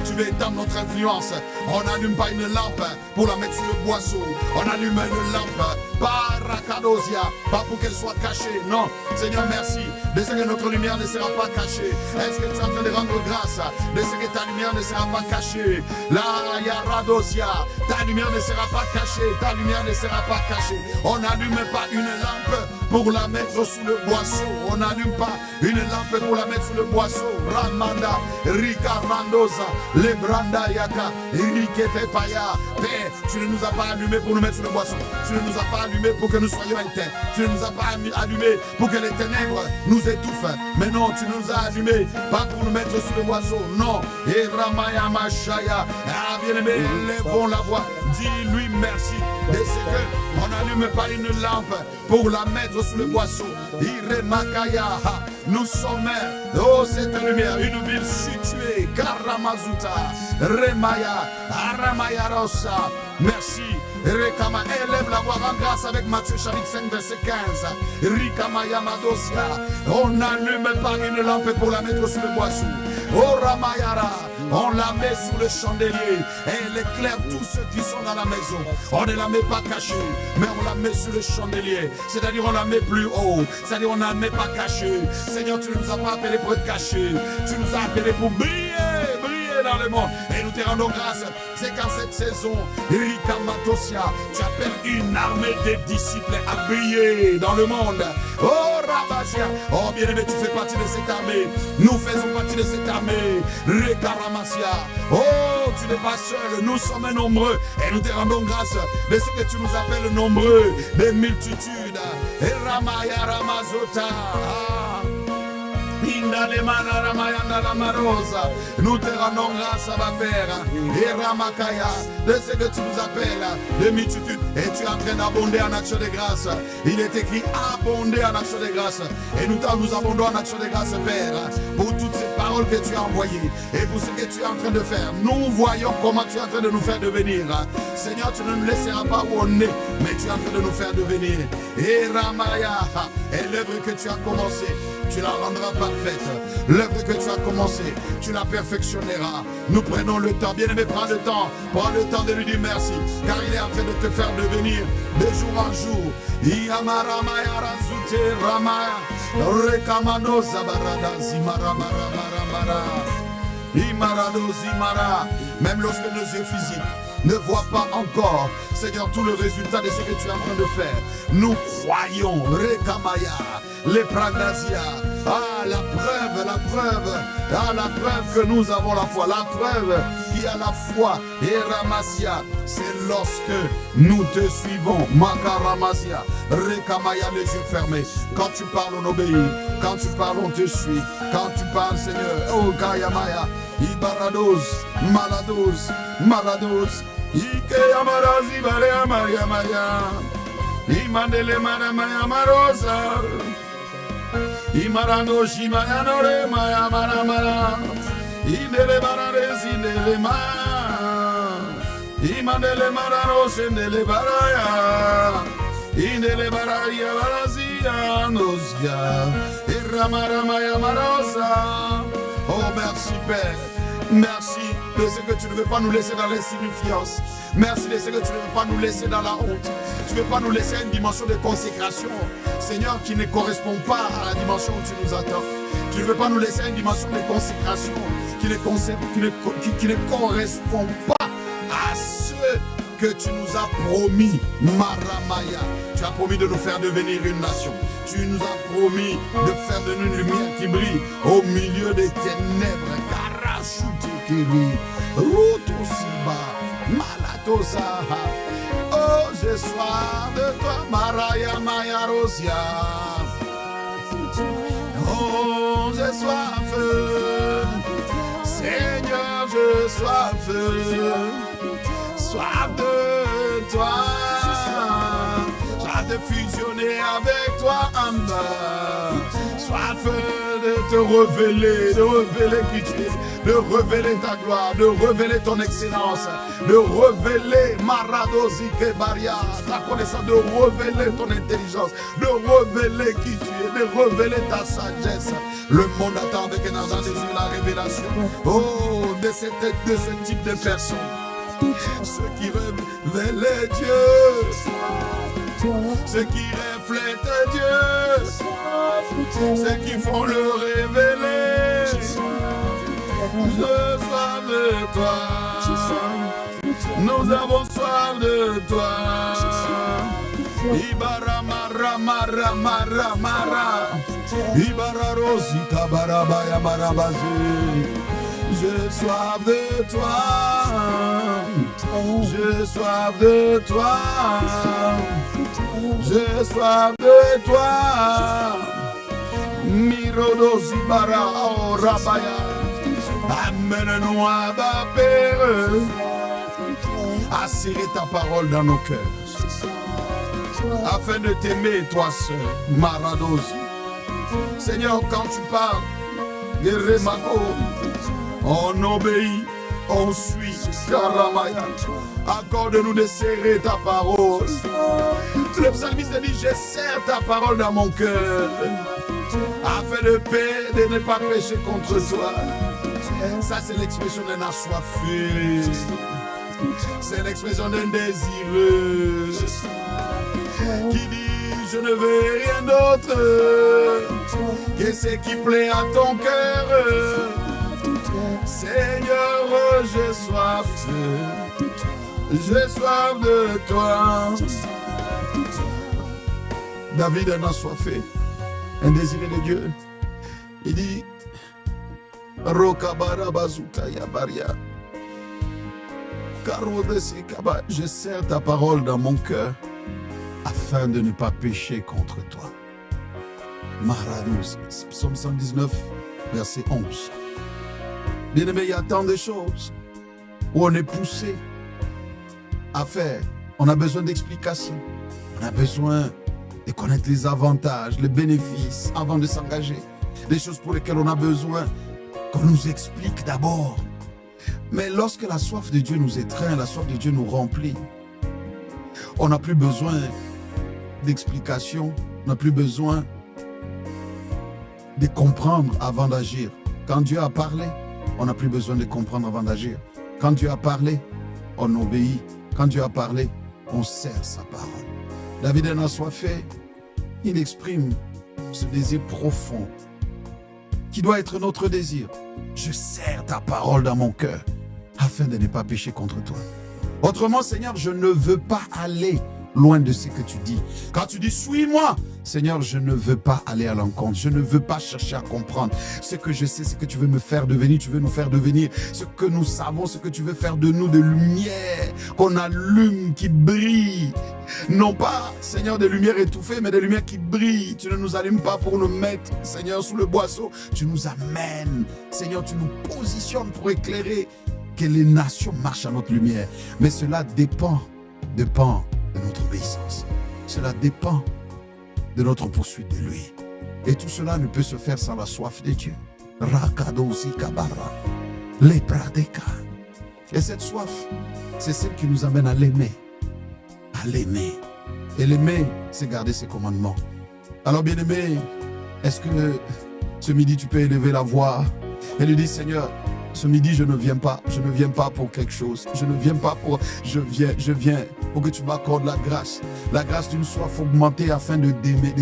Tu veux étendre notre influence. On n'allume pas une lampe pour la mettre sur le boisseau. On allume une lampe. Pas pour qu'elle soit cachée. Non, Seigneur, merci de ce que notre lumière ne sera pas cachée. Est-ce que tu es en train de rendre grâce de ce que ta lumière ne sera pas cachée? Là, Yaradosia, ta lumière ne sera pas cachée. Ta lumière ne sera pas cachée. On n'allume pas une lampe pour la mettre sous le boisseau. On n'allume pas une lampe pour la mettre sous le boisseau. Ramanda, Rika Randosa, Lebranda Yaka, Rikete Paya. Père, tu ne nous as pas allumés pour nous mettre sous le boisseau. Tu ne nous as pas allumés pour que nous soyons éteints. Tu ne nous as pas allumés pour que les ténèbres nous étouffent. Mais non, tu nous as allumés pas pour nous mettre sous le boisseau. Non. Et Ramaya Mashaya. Ah, bien-aimé, lèvons la voix. Dis-lui merci. Et c'est que on n'allume pas une lampe pour la mettre sous le boisseau. Iremakaya. Nous sommes, oh cette lumière, une ville située, Karamazuta, Remaya, Aramaya Rosa. Merci. Rekama, élève la voix en grâce avec Matthieu chapitre 5 verset 15. Rikamaya Madosia. On n'allume pas une lampe pour la mettre sous le boisseau. Oh Ramayara. On la met sous le chandelier et elle éclaire tous ceux qui sont dans la maison. On ne la met pas cachée, mais on la met sous le chandelier. C'est-à-dire on la met plus haut. C'est-à-dire on ne la met pas cachée. Seigneur, tu ne nous as pas appelés pour être cachés. Tu nous as appelés pour briller, briller dans le monde. Et nous te rendons grâce. C'est qu'en cette saison, Erika Matosia, tu appelles une armée de disciples à briller dans le monde. Oh Rabasia, oh bien-aimé, tu fais partie de cette armée. Nous faisons partie de cette armée. Rekaramasia, oh tu n'es pas seul, nous sommes nombreux. Et nous te rendons grâce de ce que tu nous appelles nombreux, des multitudes. Et Ramaya Ramazota. Nous te rendons grâce à ma Père et Ramakaya de ce que tu nous appelles de multitude et tu es en train d'abonder en action de grâce. Il est écrit abonder en action de grâce et nous abondons en action de grâce, Père, pour toutes ces paroles que tu as envoyées et pour ce que tu es en train de faire. Nous voyons comment tu es en train de nous faire devenir. Seigneur, tu ne nous laisseras pas où on est, mais tu es en train de nous faire devenir. Et Ramaya, et l'œuvre que tu as commencée, tu la rendras parfaite. L'œuvre que tu as commencée, tu la perfectionneras. Nous prenons le temps. Bien-aimé, prends le temps de lui dire merci, car il est en train de te faire devenir de jour en jour. Même lorsque nos yeux physiques ne voient pas encore, Seigneur, tout le résultat de ce que tu es en train de faire, nous croyons, Rekamaya, les Pragnasia, la preuve que nous avons la foi, la preuve qui a la foi, et Ramasia, c'est lorsque nous te suivons, Makaramasia, Rekamaya, les yeux fermés. Quand tu parles, on obéit. Quand tu parles, on te suit. Quand tu parles, Seigneur, oh Kayamaya, Ibarados, Malados, Ike Yamarazi, Balea Maria Maya, Imandele Maramaya Marosa, Imarano Shimayanore Maya Maramara, Indele Bararez, Indele Maya, Imandele Mararos, Indele Baraya, Indele Baraya Barazia, Nosia, Iramaramaya Marosa. Oh, merci Père. Merci de ce que tu ne veux pas nous laisser dans l'insignifiance. Merci de ce que tu ne veux pas nous laisser dans la honte. Tu ne veux pas nous laisser à une dimension de consécration, Seigneur, qui ne correspond pas à la dimension où tu nous attends. Tu ne veux pas nous laisser à une dimension de consécration qui ne correspond pas à ce que tu nous as promis, Maramaya. Tu as promis de nous faire devenir une nation. Tu nous as promis de faire de nous une lumière qui brille au milieu des ténèbres. Karachutikiri, Rutosiba, Malatosa. Oh, j'ai soif de toi, Maraya Maya Rosia. Oh, j'ai soif. Seigneur, j'ai soif. Soif de toi. Soif de fusionner avec toi en bas. Soif de te révéler qui tu es. de révéler ta gloire, de révéler ton excellence, de révéler Maradozike Baria, ta connaissance, de révéler ton intelligence, de révéler qui tu es, de révéler ta sagesse. Le monde attend avec un ardent désir la révélation. Oh, de ce type de personnes. Ceux qui révèlent Dieu, ceux qui reflètent Dieu, ceux qui font le révéler. Je soif de toi, nous avons soif de toi. Ibara mara mara mara mara, Ibara rosita barabaya marabazi. J'ai soif de toi, j'ai soif de toi, j'ai soif de toi. Mirodo Zibara, oh Rabaya, amène-nous à ta paix, à serrer ta parole dans nos cœurs, afin de t'aimer, toi seul, Marados. Seigneur, quand tu parles, Guerremago, on obéit, on suit, Karamaya. Accorde-nous de serrer ta parole. Le psalmiste dit, je serre ta parole dans mon cœur, afin de ne pas pécher contre toi. Ça, c'est l'expression d'un assoiffé. C'est l'expression d'un désireux qui dit, je ne veux rien d'autre que ce qui plaît à ton cœur. Seigneur, j'ai soif de toi. David en a soifé, un désiré de Dieu. Il dit, Rokabara bazuka yabaria, je serre ta parole dans mon cœur afin de ne pas pécher contre toi. Maradous, Psaume 119, verset 11. Bien-aimé, il y a tant de choses où on est poussé à faire. On a besoin d'explications. On a besoin de connaître les avantages, les bénéfices avant de s'engager. Des choses pour lesquelles on a besoin qu'on nous explique d'abord. Mais lorsque la soif de Dieu nous étreint, la soif de Dieu nous remplit, on n'a plus besoin d'explications, on n'a plus besoin de comprendre avant d'agir. Quand Dieu a parlé, on n'a plus besoin de comprendre avant d'agir. Quand Dieu a parlé, on obéit. Quand Dieu a parlé, on sert sa parole. David en a soifé, il exprime ce désir profond qui doit être notre désir. Je serre ta parole dans mon cœur afin de ne pas pécher contre toi. Autrement, Seigneur, je ne veux pas aller loin de ce que tu dis. Quand tu dis, suis-moi, Seigneur, je ne veux pas aller à l'encontre. Je ne veux pas chercher à comprendre. Ce que je sais, c'est que tu veux me faire devenir, tu veux nous faire devenir ce que nous savons, ce que tu veux faire de nous, de lumière, qu'on allume, qui brille. Non pas, Seigneur, des lumières étouffées, mais des lumières qui brillent. Tu ne nous allumes pas pour nous mettre, Seigneur, sous le boisseau. Tu nous amènes, Seigneur, tu nous positionnes pour éclairer que les nations marchent à notre lumière. Mais cela dépend de notre obéissance. Cela dépend de notre poursuite de lui. Et tout cela ne peut se faire sans la soif de Dieu. Rakadosi kabara, lepradeka. Et cette soif, c'est celle qui nous amène à l'aimer. À l'aimer. Et l'aimer, c'est garder ses commandements. Alors bien aimé, est-ce que ce midi tu peux élever la voix et lui dire, Seigneur, ce midi, je ne viens pas pour quelque chose. Je ne viens pas pour... Je viens pour que tu m'accordes la grâce d'une soif augmentée afin de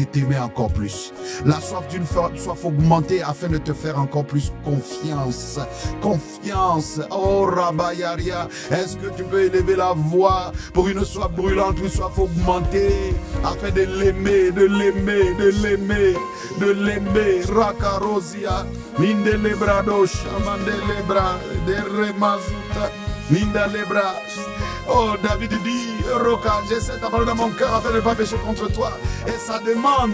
t'aimer encore plus. La soif d'une soif augmentée afin de te faire encore plus confiance. Confiance. Oh, Rabayaria, est-ce que tu peux élever la voix pour une soif brûlante, une soif augmentée afin de l'aimer, de l'aimer, de l'aimer, de l'aimer. Rakarosia, Mindelebrado, Shamandelebra, de Remazuta, Mindalebra. Oh, David dit, Roka, j'essaie ta parole dans mon cœur afin de ne pas pécher contre toi. Et ça demande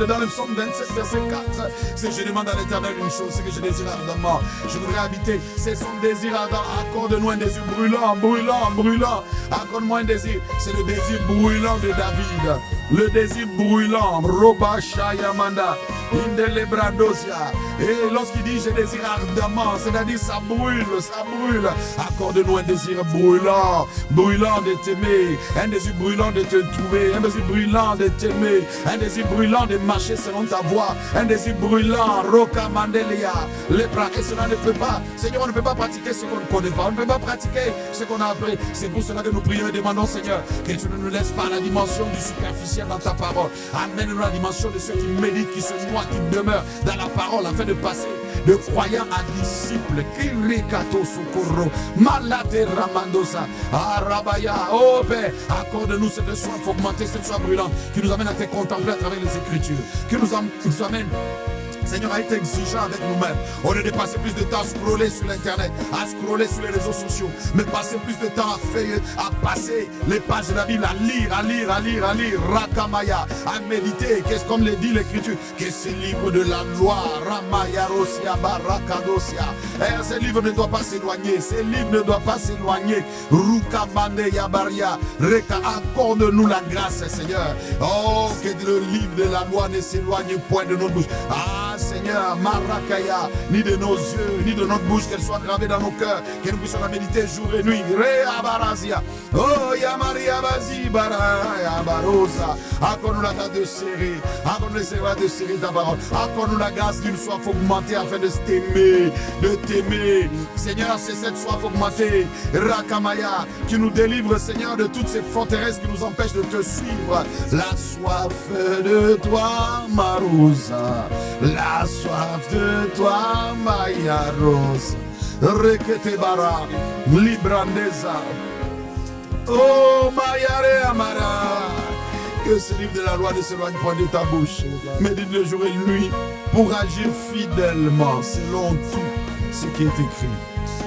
dans le psaume 27, verset 4, c'est je demande à l'Éternel une chose, c'est que je désire ardemment. Je voudrais habiter, c'est son désir ardent. Accorde-nous un désir brûlant, brûlant, brûlant. Accorde-moi un désir, c'est le désir brûlant de David. le désir brûlant, Roba Shayamanda, Indelebradosia. Et lorsqu'il dit je désire ardemment, c'est-à-dire ça brûle, ça brûle. Accorde-nous un désir brûlant, brûlant de t'aimer, un désir brûlant de te trouver, un désir brûlant de t'aimer, un désir brûlant de marcher selon ta voie, un désir brûlant, Roka Mandelia, lepra. Et cela ne peut pas, Seigneur, on ne peut pas pratiquer ce qu'on ne connaît pas, on ne peut pas pratiquer ce qu'on a appris. C'est pour cela que nous prions et demandons, Seigneur, que tu ne nous laisses pas la dimension du superficiel dans ta parole. Amène-nous la dimension de ceux qui méditent, qui se noient, qui demeurent dans la parole, afin de passer de croyants à disciples. Kirikato Socorro, Malade Ramandosa, Arabaya, oh Père, accorde-nous cette soif augmentée, cette soif brûlante, qui nous amène à te contempler à travers les Écritures, qui nous amène, Seigneur, à être exigeant avec nous-mêmes. Au lieu de passer plus de temps à scroller sur l'internet, à scroller sur les réseaux sociaux, mais passer plus de temps à feuiller, à passer les pages de la Bible, à lire, Rakamaya, à méditer. Qu'est-ce comme le dit l'Écriture? Que ce livre de la loi, Ramaya Rosia, Barakadosia. Et ce livre ne doit pas s'éloigner, ce livre ne doit pas s'éloigner. Rukamande Yabaria, Reka, accorde-nous la grâce, Seigneur. Oh, que le livre de la loi ne s'éloigne point de notre bouche. Ah, Seigneur, Marakaya, ni de nos yeux, ni de notre bouche, qu'elle soit gravée dans nos cœurs, que nous puissions la méditer jour et nuit. Rea Barazia, oh Yamaria Bazi, Baraya Barosa, accorde-nous la grâce de serrer, accorde-nous la grâce de serrer ta parole, accorde-nous la grâce d'une soif augmentée afin de t'aimer, de t'aimer. Seigneur, c'est cette soif augmentée, Rakamaya, qui nous délivre, Seigneur, de toutes ces forteresses qui nous empêchent de te suivre. La soif de toi, Marouza. La soif de toi, Maya Rose, Rekete Bara, Librandeza, oh Maya Amara, que ce livre de la loi ne s'éloigne point de ta bouche, médite le jour et la nuit pour agir fidèlement selon tout ce qui est écrit.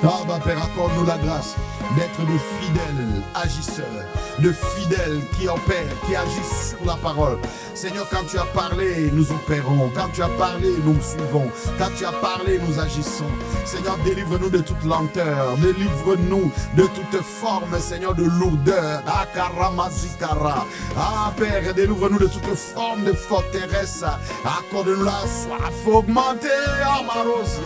Ah, Père, accorde-nous la grâce d'être de fidèles agisseurs, de fidèles qui opèrent, qui agissent sur la parole. Seigneur, quand tu as parlé, nous opérons. Quand tu as parlé, nous suivons. Quand tu as parlé, nous agissons. Seigneur, délivre-nous de toute lenteur. Délivre-nous de toute forme, Seigneur, de lourdeur. Akaramazikara. Ah, Père, délivre-nous de toute forme de forteresse. Accorde-nous la soif augmentée, Amarosia.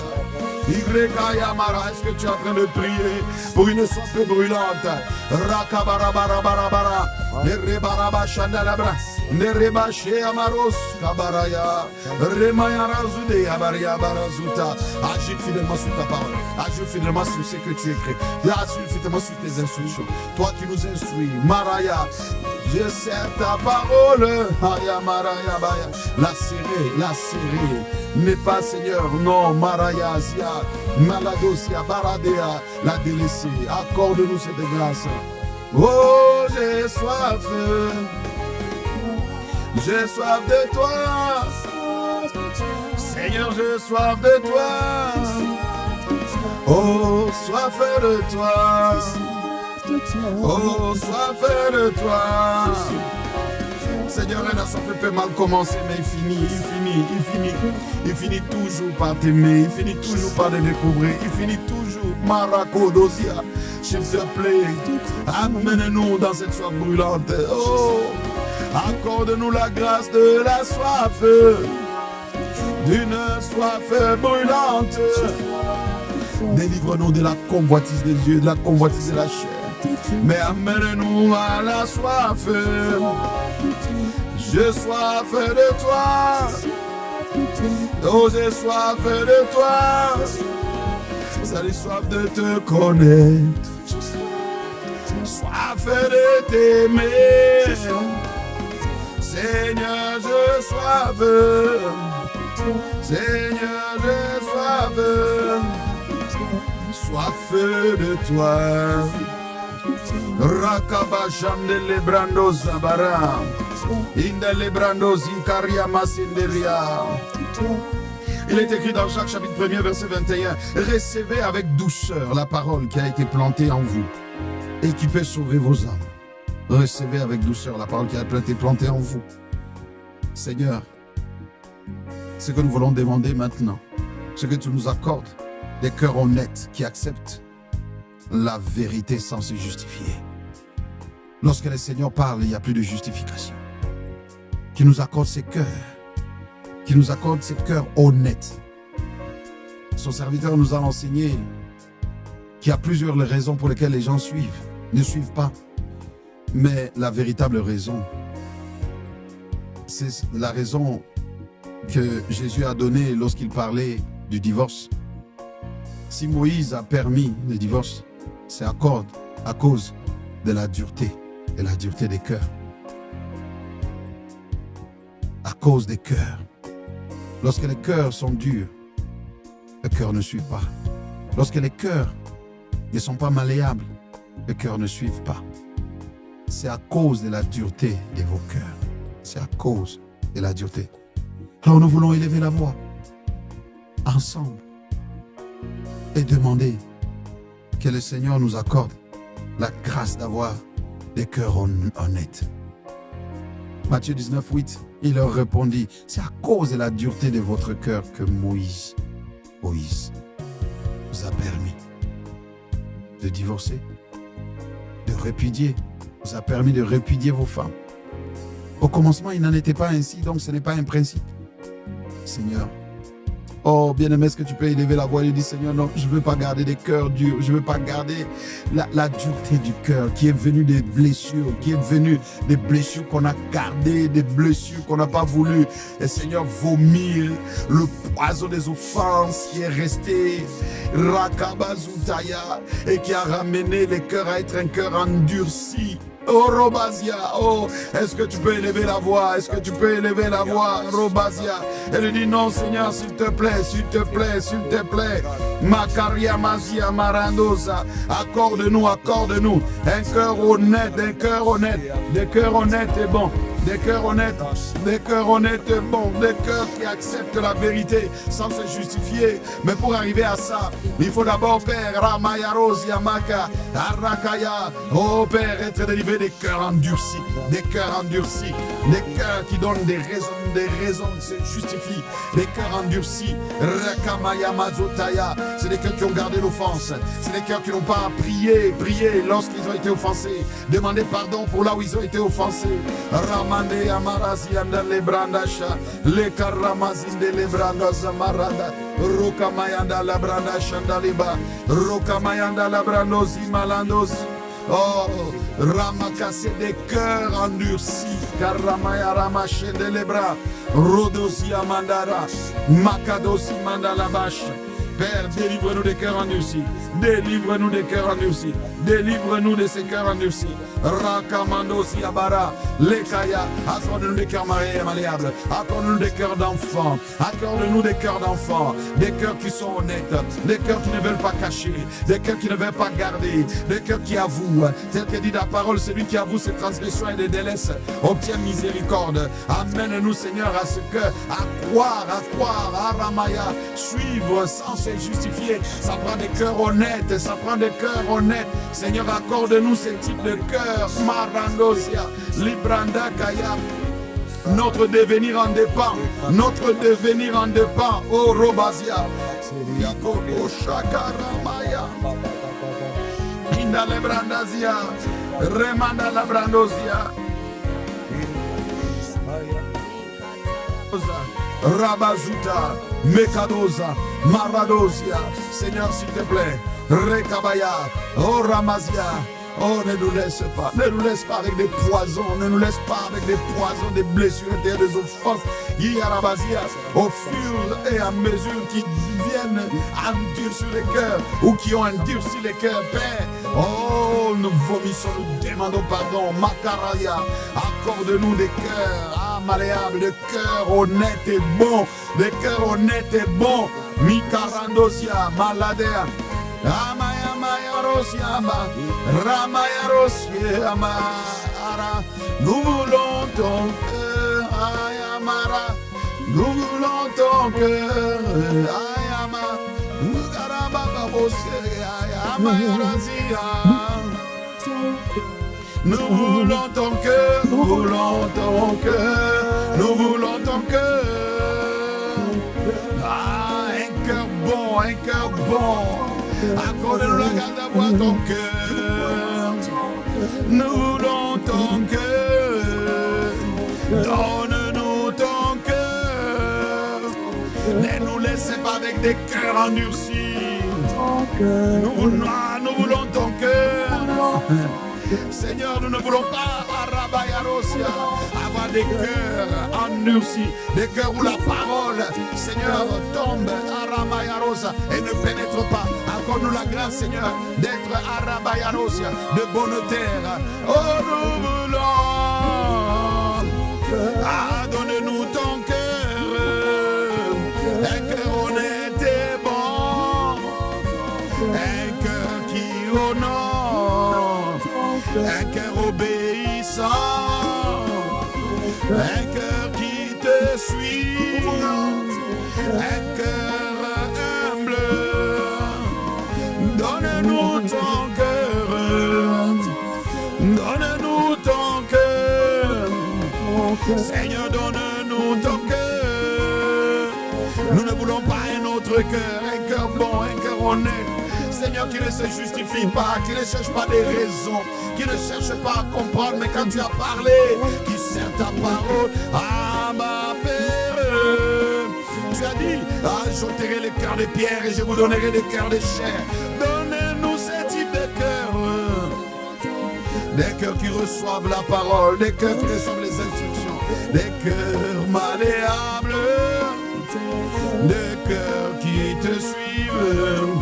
Est-ce que tu es en train de prier pour une soif brûlante? Rakabarabarabarabara, Nerebaraba Chandalabra, Nereba Sheamaros Kabaraya, Remayarazude Abaria Barazuta. Agis fidèlement sur ta parole, agis fidèlement sur ce que tu écris, agis fidèlement sur tes instructions. Toi qui nous instruis, Maraya, je sers ta parole, Aya Maraya Baya, la serrer. N'est pas, Seigneur, non, Maraya, Zia, Maladosia, Baradea, la délaissée. Accorde-nous cette grâce. Oh, j'ai soif de toi. Seigneur, j'ai soif de toi. Oh, soif de toi. Oh, soif de toi. Seigneur, la soif peut mal commencer, mais il finit toujours par t'aimer, il finit toujours par te découvrir, il finit toujours, Marakodosia, s'il te plaît, amène-nous dans cette soif brûlante. Oh, accorde-nous la grâce de la soif, d'une soif brûlante. Délivre-nous de la convoitise des yeux, de la convoitise de la chair. Mais amène-nous à la soif. J'ai soif de toi. Oh, j'ai soif de toi. J'ai soif de te connaître. Soif de t'aimer. Seigneur, j'ai soif. Seigneur, j'ai soif. Soif de toi. Rakabashande lebrando zabara. Inda lebrando zikaria masinderia. Il est écrit dans Jacques chapitre 1er verset 21. Recevez avec douceur la parole qui a été plantée en vous et qui peut sauver vos âmes. Recevez avec douceur la parole qui a été plantée en vous. Seigneur, ce que nous voulons demander maintenant, c'est que tu nous accordes des cœurs honnêtes qui acceptent la vérité sans se justifier. Lorsque le Seigneur parle, il n'y a plus de justification. qui nous accorde ses cœurs, qui nous accorde ses cœurs honnêtes. Son serviteur nous a enseigné qu'il y a plusieurs raisons pour lesquelles les gens ne suivent pas. Mais la véritable raison, c'est la raison que Jésus a donnée lorsqu'il parlait du divorce. Si Moïse a permis le divorce, c'est à cause de la dureté des cœurs. À cause des cœurs. Lorsque les cœurs sont durs, le cœur ne suit pas. Lorsque les cœurs ne sont pas malléables, le cœur ne suit pas. C'est à cause de la dureté de vos cœurs. C'est à cause de la dureté. Alors nous voulons élever la voix ensemble et demander que le Seigneur nous accorde la grâce d'avoir des cœurs honnêtes. Matthieu 19, 8, il leur répondit, c'est à cause de la dureté de votre cœur que Moïse vous a permis de divorcer, de répudier, vous a permis de répudier vos femmes. Au commencement, il n'en était pas ainsi, donc ce n'est pas un principe. Seigneur, oh bien-aimé, est-ce que tu peux élever la voix et dire, Seigneur, non, je ne veux pas garder des cœurs durs, je ne veux pas garder la dureté du cœur qui est venue des blessures, qui est venue des blessures qu'on a gardées, des blessures qu'on n'a pas voulu. Et Seigneur, vomir le poison des offenses qui est resté, Rakabazutaya, et qui a ramené les cœurs à être un cœur endurci. Oh Robazia, oh, est-ce que tu peux élever la voix? Est-ce que tu peux élever la voix, Robazia? Elle dit non, Seigneur, s'il te plaît, s'il te plaît, s'il te plaît. Makaria Mazia Marandosa, accorde-nous un cœur honnête, un cœur honnête, des cœurs honnêtes et bons. Des cœurs honnêtes et bons, des cœurs qui acceptent la vérité sans se justifier. Mais pour arriver à ça, il faut d'abord, Père, Ramayaros Yamaka, Arakaya, oh Père, être délivré des cœurs endurcis, des cœurs qui donnent des raisons de se justifier, des cœurs endurcis, Rakamaya Mazotaya, c'est des cœurs qui ont gardé l'offense, c'est des cœurs qui n'ont pas prié lorsqu'ils ont été offensés, demandé pardon pour là où ils ont été offensés. Ramande Amarazi andale brandasha, le karamazinde le brandas marada, Rokamayanda la brandasha ndaliba, Rokamayanda la brandosi malandos. Oh, Ramakase des cœurs endurcis, Karamaya Ramache de les bras, Rodosi Amandara, Makadosi Mandalabash. Père, délivre-nous des cœurs endurcis, délivre-nous des cœurs endurcis, délivre-nous de ces cœurs endurcis. Rakamandosi Abara, Lekaya, accorde-nous des cœurs malléables, accorde-nous des cœurs d'enfants, accorde-nous des cœurs d'enfants, des cœurs qui sont honnêtes, des cœurs qui ne veulent pas cacher, des cœurs qui ne veulent pas garder, des cœurs qui avouent. Tel que dit la parole, celui qui avoue ses transgressions et les délaisse obtient miséricorde. Amène-nous, Seigneur, à ce cœur, à croire, à Ramaya, suivre sans se justifier. Ça prend des cœurs honnêtes, ça prend des cœurs honnêtes. Seigneur, accorde-nous ce type de cœur. Marandosia, Libranda Kaya. Notre devenir en dépend. Notre devenir en dépend. Oh Robazia. Iko Shakaramaya. Inda Lebrandazia. Remanda Labrandosia. Rabazuta, Mekadoza, Maradosia. Seigneur, s'il te plaît. Rekabaya. Oh Ramazia. Oh, ne nous laisse pas avec des poisons, ne nous laisse pas avec des poisons, des blessures et des offenses. Yarabasia, au fur et à mesure qui viennent endurcir les cœurs ou qui ont endurci les cœurs, Père. Oh, nous vomissons, nous demandons pardon. Makaraya, accorde-nous des cœurs malléables, des cœurs honnêtes et bons, des cœurs honnêtes et bons. Mikarandosia, Maladea. Nous voulons ton cœur, Ayamara. Nous voulons ton cœur, Ayama. Nous voulons ton cœur, nous voulons ton cœur, nous voulons ton cœur. Ah, un cœur bon, un cœur bon. Accorde-nous la grâce d'avoir ton cœur. Nous voulons ton cœur. Donne-nous avec des cœurs endurcis. Nous voulons ton cœur. Seigneur, nous ne voulons pas avoir des cœurs endurcis, des cœurs où la parole, Seigneur, tombe et ne pénètre pas. Accorde-nous la grâce, Seigneur, d'être de bonne terre. Oh, nous voulons. Donne-nous ton cœur, un cœur honnête et bon, un cœur qui honore, un cœur obéissant, un cœur qui te suit, un cœur humble. Donne-nous ton cœur, donne-nous ton cœur, Seigneur, donne-nous ton cœur. Nous ne voulons pas un autre cœur, un cœur bon, un cœur honnête. Seigneur, qui ne se justifie pas, qui ne cherche pas des raisons, qui ne cherche pas à comprendre, mais quand tu as parlé, qui sert ta parole, ma Père, tu as dit, j'ôterai les cœurs de pierre et je vous donnerai des cœurs de chair. Donnez-nous ce type de cœur, des cœurs qui reçoivent la parole, des cœurs qui reçoivent les instructions, des cœurs malléables, des cœurs qui te suivent.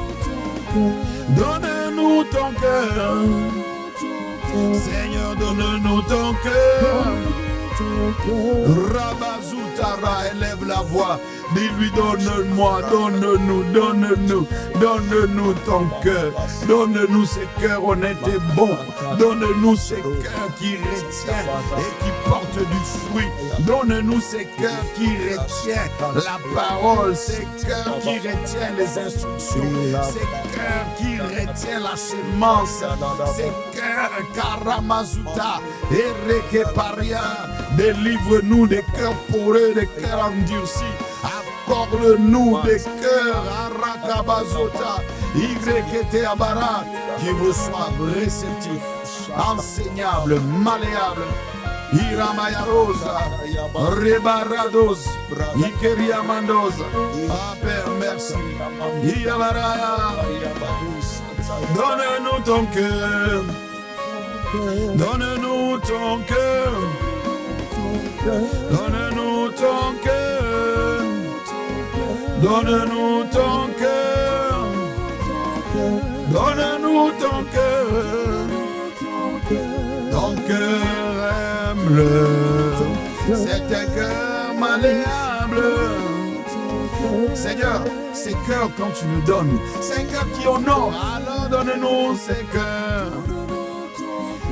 Donne-nous ton cœur, Seigneur, donne-nous ton cœur. Rabazutara, élève la voix, dis-lui, donne-moi, donne-nous, donne-nous, donne-nous ton cœur, donne-nous ces cœurs honnêtes et bons, donne-nous ces cœurs qui retiennent et qui portent du fruit, donne-nous ces cœurs qui retiennent la parole, ces cœurs qui retiennent les instructions, ces cœurs qui retiennent la semence, ces cœurs Karamazuta et Rekeparia. Délivre-nous des cœurs poreux, des cœurs endurcis. Accorde-nous des cœurs Arakabazota, Ygrekete Abara, qui vous soient réceptifs, enseignables, malléables. Iramaya Rosa, Rebarados, Ikeria Mandoza. Père, merci. Iabaraya. Donne-nous ton cœur. Donne-nous ton cœur. Donne-nous ton cœur. Donne-nous ton cœur. Donne-nous ton cœur. Ton cœur humble. C'est un cœur malléable. Seigneur, ces cœurs quand tu nous donnes, c'est un cœur qui honore. Alors donne-nous ces cœurs.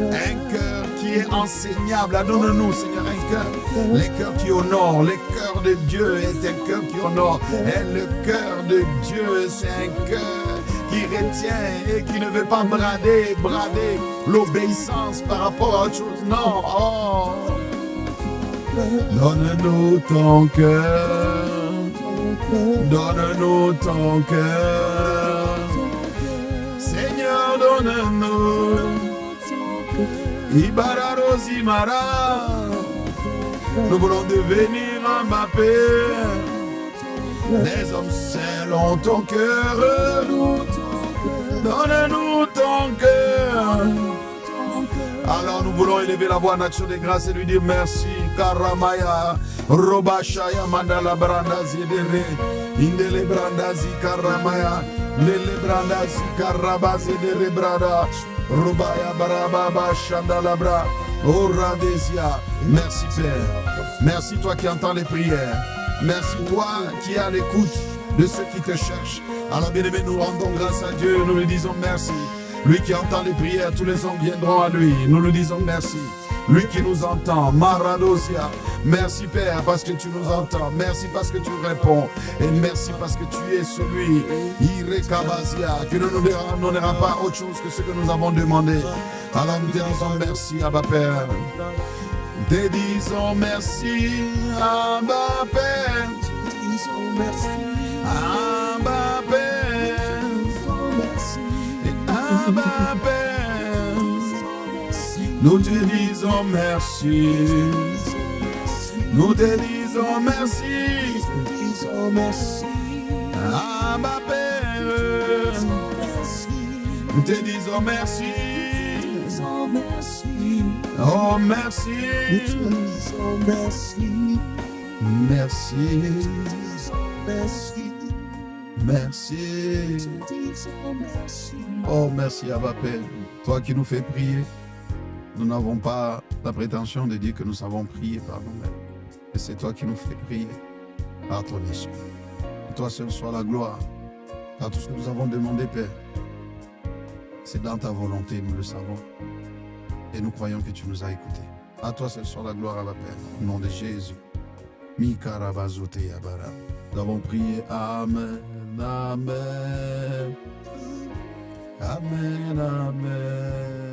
Un cœur qui est enseignable. Donne-nous, Seigneur, un cœur. Les cœurs qui honorent. Le cœur de Dieu est un cœur qui honore. Et le cœur de Dieu, c'est un cœur qui retient et qui ne veut pas brader l'obéissance par rapport à autre chose. Non. Oh. Donne-nous ton cœur. Donne-nous ton cœur. Seigneur, donne-nous. Ibararozimara. Nous voulons devenir Mbappé. Les hommes selon ton cœur. Donne-nous ton cœur. Alors nous voulons élever la voix en action de grâce et lui dire merci. Karamaya, Robashaya, Mandala Brandazi, Indele Brandazi, Karamaya, Lele Brandazi, Karabazi, de Brada, Robaya, Barababa, Chandalabra, Oradesia. Merci Père. Merci toi qui entends les prières. Merci toi qui es à l'écoute de ceux qui te cherchent. Alors bien-aimés, nous rendons grâce à Dieu, nous lui disons merci. Lui qui entend les prières, tous les hommes viendront à lui. Nous lui disons merci. Lui qui nous entend, Maradosia. Merci Père parce que tu nous entends. Merci parce que tu réponds. Et merci parce que tu es celui, Irekabazia, qui ne nous donnera pas autre chose que ce que nous avons demandé. Alors nous te disons merci, Abba Père. Nous te disons merci, Abba Père. Nous te disons merci, Abba Père. Abba Père, nous te disons merci. Nous te disons merci. Abba Père, nous te disons merci. Oh merci. Merci. Merci. Oh merci Abba Père, toi qui nous fais prier. Nous n'avons pas la prétention de dire que nous savons prier par nous-mêmes. Et c'est toi qui nous fais prier par ton esprit. Que toi seul soit la gloire. Car tout ce que nous avons demandé, Père, c'est dans ta volonté, nous le savons. Et nous croyons que tu nous as écoutés. À toi seul soit la gloire, à la Père. Au nom de Jésus. Mikarabazote Yabara. Nous avons prié. Amen. Amen. Amen. Amen.